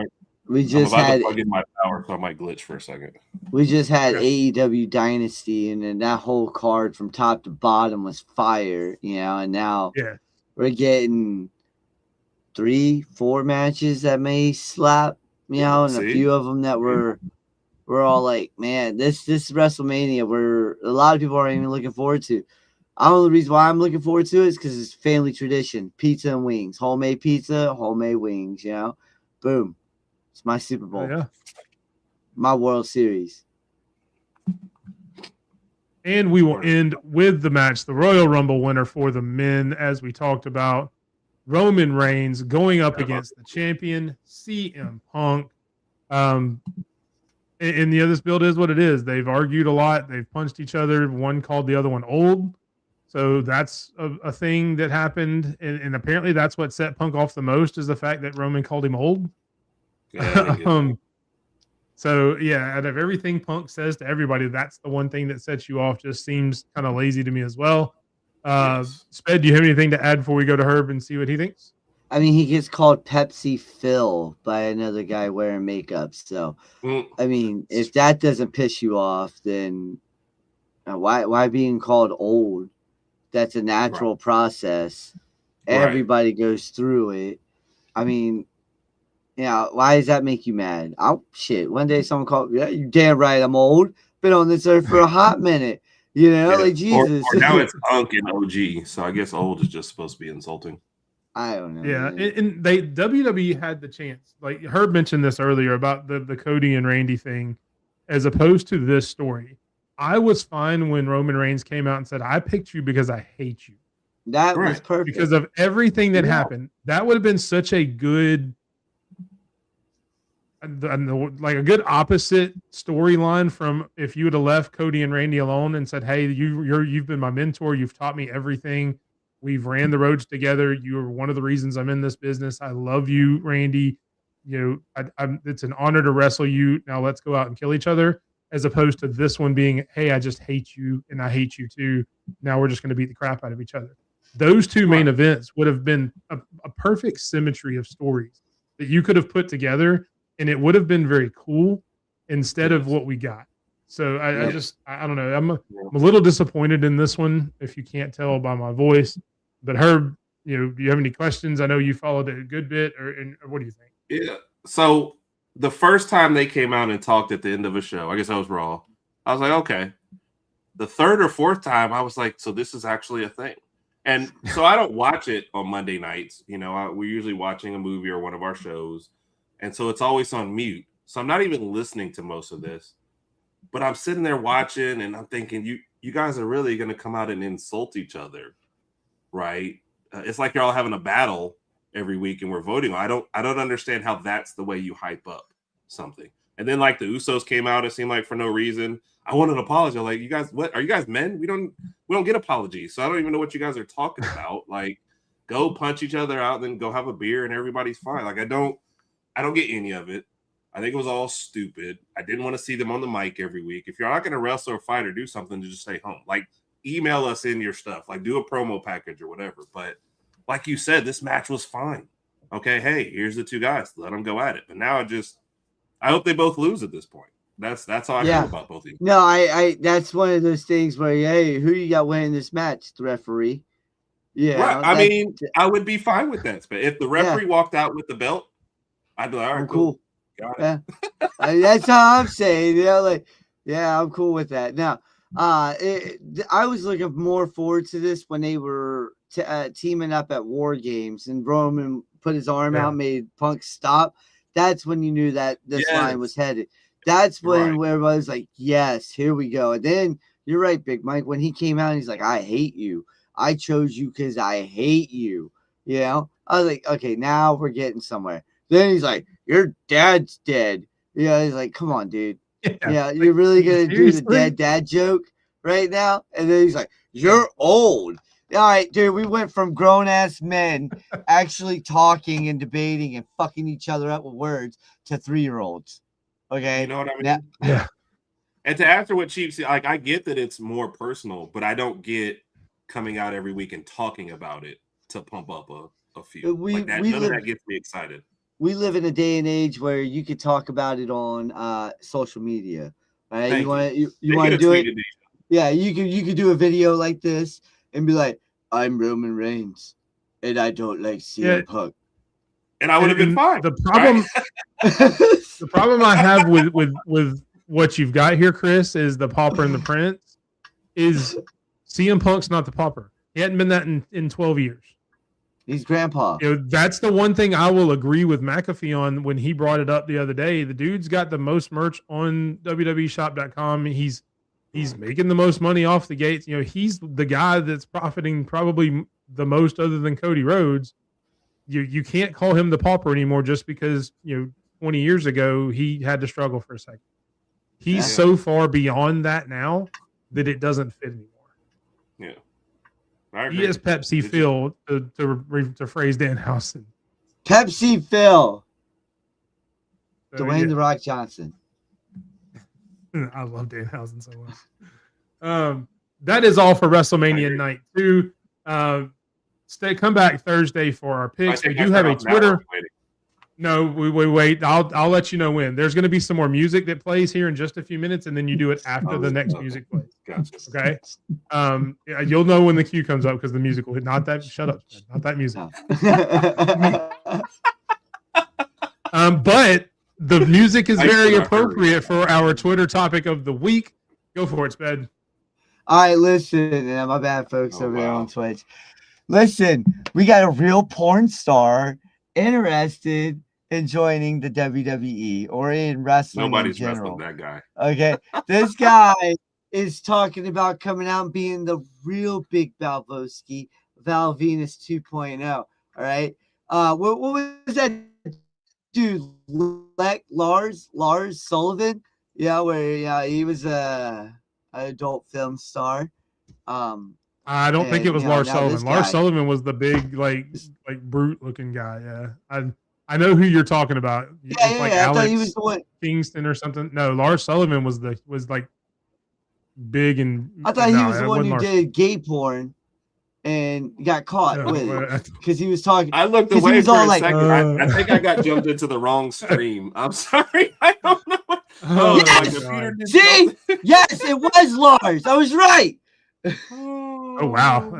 We just I'm about had to plug in my power, so I might glitch for a second. we just had AEW Dynasty, and then that whole card from top to bottom was fire, and now we're getting 3-4 matches that may slap, and a few of them that we're all like, man, this WrestleMania, where a lot of people aren't even looking forward to. I don't know the reason why I'm looking forward to it is because it's family tradition, pizza and wings, homemade pizza, homemade wings, boom. It's my Super Bowl. Yeah. My World Series. And we will end with the match, the Royal Rumble winner for the men, as we talked about, Roman Reigns going up against the champion, CM Punk. And this build is what it is. They've argued a lot. They've punched each other. One called the other one old. So that's a thing that happened. And apparently that's what set Punk off the most, is the fact that Roman called him old. Yeah, so, yeah, out of everything Punk says to everybody, that's the one thing that sets you off. Just seems kind of lazy to me as well. Yes. Sped, do you have anything to add before we go to Herb and see what he thinks? I mean, he gets called Pepsi Phil by another guy wearing makeup. So, I mean, if that doesn't piss you off, then why being called old? That's a natural process. Everybody goes through it. I mean, yeah, why does that make you mad? Oh, shit. One day someone called, yeah, you damn right I'm old. Been on this earth for a hot minute. You know, like Jesus. Or now it's Punk and OG, so I guess old is just supposed to be insulting. I don't know. Yeah, and WWE had the chance. Like Herb mentioned this earlier about the Cody and Randy thing, as opposed to this story. I was fine when Roman Reigns came out and said, I picked you because I hate you. That was perfect. Because of everything that happened. That would have been such a good, like a good opposite storyline from if you would have left Cody and Randy alone and said, hey, you've been my mentor. You've taught me everything. We've ran the roads together. You are one of the reasons I'm in this business. I love you, Randy. You know, it's an honor to wrestle you. Now let's go out and kill each other. As opposed to this one being, hey, I just hate you and I hate you too. Now we're just going to beat the crap out of each other. Those two main events would have been a perfect symmetry of stories that you could have put together, and it would have been very cool instead of what we got. So I don't know. I'm a little disappointed in this one, if you can't tell by my voice. But Herb, you know, do you have any questions? I know you followed it a good bit, or what do you think? Yeah. So the first time they came out and talked at the end of a show, I guess I was Raw. I was like, okay. The third or fourth time, I was like, so this is actually a thing. And so I don't watch it on Monday nights. You know, we're usually watching a movie or one of our shows. And so it's always on mute. So I'm not even listening to most of this. But I'm sitting there watching and I'm thinking, you guys are really going to come out and insult each other, right? It's like you're all having a battle every week and we're voting. I don't understand how that's the way you hype up something. And then like the Usos came out, it seemed like for no reason. I wanted an apology. Like, you guys, what are you guys men? We don't get apologies. So I don't even know what you guys are talking about. Like, go punch each other out, then go have a beer and everybody's fine. Like, I don't get any of it. I think it was all stupid. I didn't want to see them on the mic every week. If you're not going to wrestle or fight or do something, to just stay home. Like, email us in your stuff. Like, do a promo package or whatever. But like you said, this match was fine. Okay, hey, here's the two guys. Let them go at it. But now I hope they both lose at this point. That's how I feel about both of you. No, I that's one of those things where, hey, who you got winning this match? The referee. Yeah. Right. I mean, I would be fine with that. But if the referee walked out with the belt, I'd be like, all right, cool. Got it. Yeah. That's how I'm saying. You know, like, yeah, I'm cool with that. Now, I was looking more forward to this when they were teaming up at War Games and Roman put his arm out, made Punk stop. That's when you knew that this line was headed. That's when everybody was like, yes, here we go. And then you're right, Big Mike, when he came out and he's like, I hate you. I chose you because I hate you. You know, I was like, okay, now we're getting somewhere. Then he's like, your dad's dead. Yeah, he's like, come on, dude. Yeah, you're really going to do the dead dad joke right now? And then he's like, you're old. All right, dude, we went from grown-ass men actually talking and debating and fucking each other up with words to 3-year-olds. Okay? You know what I mean? Yeah. And to answer what Chief said, like, I get that it's more personal, but I don't get coming out every week and talking about it to pump up a few. None of that gets me excited. We live in a day and age where you could talk about it on social media. Right? You want to do it? Yeah, you could do a video like this and be like, I'm Roman Reigns and I don't like CM Punk. And I would have been fine. The problem the problem I have with what you've got here, Chris, is the Pauper and the Prince. Is CM Punk's not the Pauper. He hadn't been that in 12 years. He's grandpa. You know, that's the one thing I will agree with McAfee on when he brought it up the other day. The dude's got the most merch on WWEshop.com. He's He's making the most money off the gates. You know, he's the guy that's profiting probably the most other than Cody Rhodes. You can't call him the pauper anymore just because, 20 years ago he had to struggle for a second. He's so far beyond that now that it doesn't fit anymore. Yeah. He is Pepsi Phil, to phrase Danhausen. Pepsi Phil. So, Dwayne The Rock Johnson. I love Danhausen so much. That is all for WrestleMania Night 2. Come back Thursday for our picks. We do have a Twitter. No, we wait. I'll let you know when. There's going to be some more music that plays here in just a few minutes, and then you do it after the next music plays. Gotcha. Okay. You'll know when the cue comes up because the music will hit. Not that. Shut up. Not that music. But the music is very appropriate for our Twitter topic of the week. Go for it, Sped. All right, listen. Yeah, my bad, folks, over there on Twitch. Listen, we got a real porn star interested in joining the WWE or in wrestling. Nobody's in general. wrestling that guy. Okay, this guy is talking about coming out and being the real big Valvoski, Val Venus 2.0. All right, what was that dude? Lars Sullivan? Yeah, where he was an adult film star. I don't think it was Lars Sullivan. Lars Sullivan was the big, like brute looking guy. Yeah, I know who you're talking about. Yeah, like I thought he Alex was the one. Kingston or something. No, Lars Sullivan was like big and. I thought he was the one who did gay porn and got caught with because he was talking. I looked away for a second. I think I got jumped into the wrong stream. I'm sorry. I don't know. See? Yes, it was Lars. I was right. Oh wow!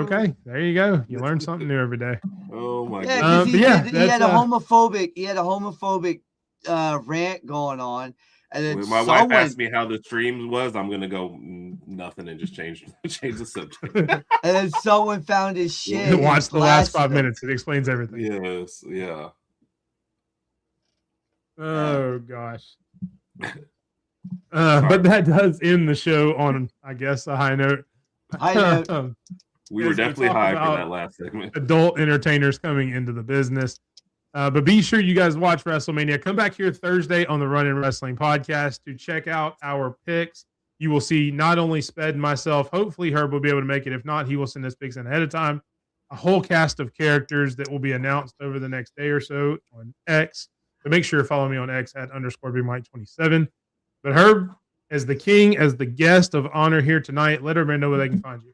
Okay, there you go. You learn something new every day. Oh my god! He had a homophobic. He had a homophobic rant going on, and then when my wife asked me how the streams was, I'm gonna go nothing and just change the subject. And then someone found his shit. Watch the last 5 minutes. It explains everything. Yes. Yeah. Oh gosh. But that does end the show on, I guess, a high note. We were definitely high for that last segment. Adult entertainers coming into the business. But be sure you guys watch WrestleMania. Come back here Thursday on the Run in Wrestling podcast to check out our picks. You will see not only Sped and myself, hopefully Herb will be able to make it. If not, he will send us picks in ahead of time. A whole cast of characters that will be announced over the next day or so on X. So make sure to follow me on X at _BigMike27. But Herb, as the king, as the guest of honor here tonight, let everybody know where they can find you.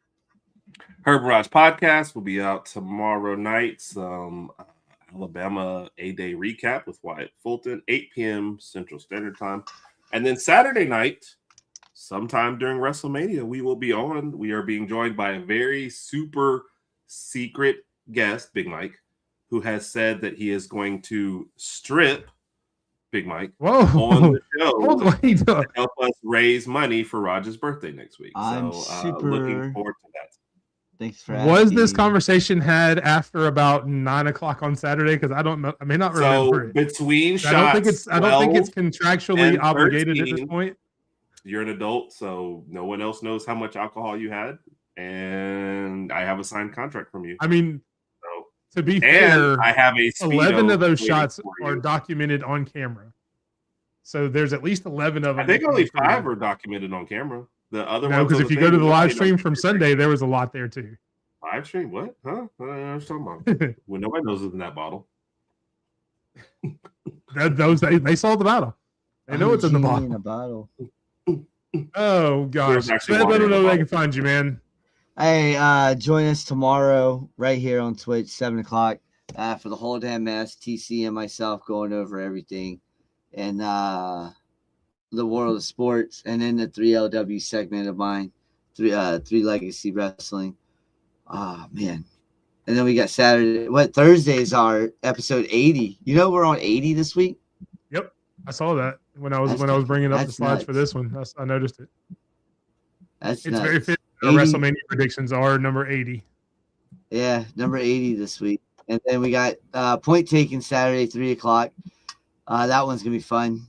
Herb Raj podcast will be out tomorrow night. Alabama A-Day recap with Wyatt Fulton, 8 p.m. Central Standard Time. And then Saturday night, sometime during WrestleMania, we will be on. We are being joined by a very super secret guest, Big Mike, who has said that he is going to strip Big Mike on the show to help us raise money for Raj's birthday next week. I'm super looking forward to that. Thanks for asking. Was this conversation had after about 9 o'clock on Saturday? Because I don't know. I may not remember it. Between shots, I don't think it's contractually obligated at this point. You're an adult, so no one else knows how much alcohol you had, and I have a signed contract from you. I mean, to be fair, I have 11 of those shots are documented on camera. So there's at least 11 of them. I think only 5 are documented on camera. The other ones, because if you go to the live stream from Sunday, there was a lot there too. Live stream? What? Huh? What are you talking about? Well, nobody knows it's in that bottle. They saw the battle. They know it's in the bottle. In a bottle. Oh gosh! Let them know they can find you, man. Hey, join us tomorrow right here on Twitch, 7 o'clock, for the whole damn mess. TC and myself going over everything, and the world of sports, and then the 3LW segment of mine, three Legacy Wrestling. Oh man! And then we got Saturday. Thursday is our episode 80. You know we're on 80 this week. Yep, I saw that when I was bringing up the slides nuts for this one. I noticed it. It's nuts. Very fit. Our WrestleMania predictions are number 80. Yeah, number 80 this week. And then we got Point Taken Saturday, 3 o'clock. That one's going to be fun.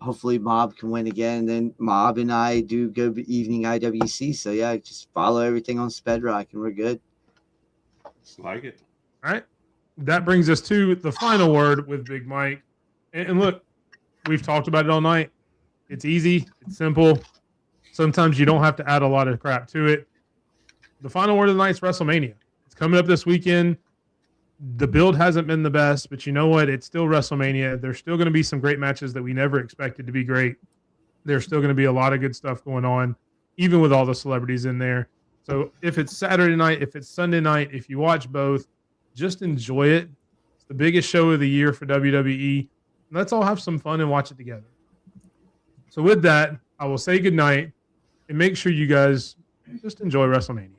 hopefully Mob can win again. And then Mob and I do go evening IWC. So yeah, just follow everything on Spedrock and we're good. Like it. All right. That brings us to the final word with Big Mike. And look, we've talked about it all night. It's easy. It's simple. Sometimes you don't have to add a lot of crap to it. The final word of the night is WrestleMania. It's coming up this weekend. The build hasn't been the best, but you know what? It's still WrestleMania. There's still going to be some great matches that we never expected to be great. There's still going to be a lot of good stuff going on, even with all the celebrities in there. So if it's Saturday night, if it's Sunday night, if you watch both, just enjoy it. It's the biggest show of the year for WWE. Let's all have some fun and watch it together. So with that, I will say goodnight and make sure you guys just enjoy WrestleMania.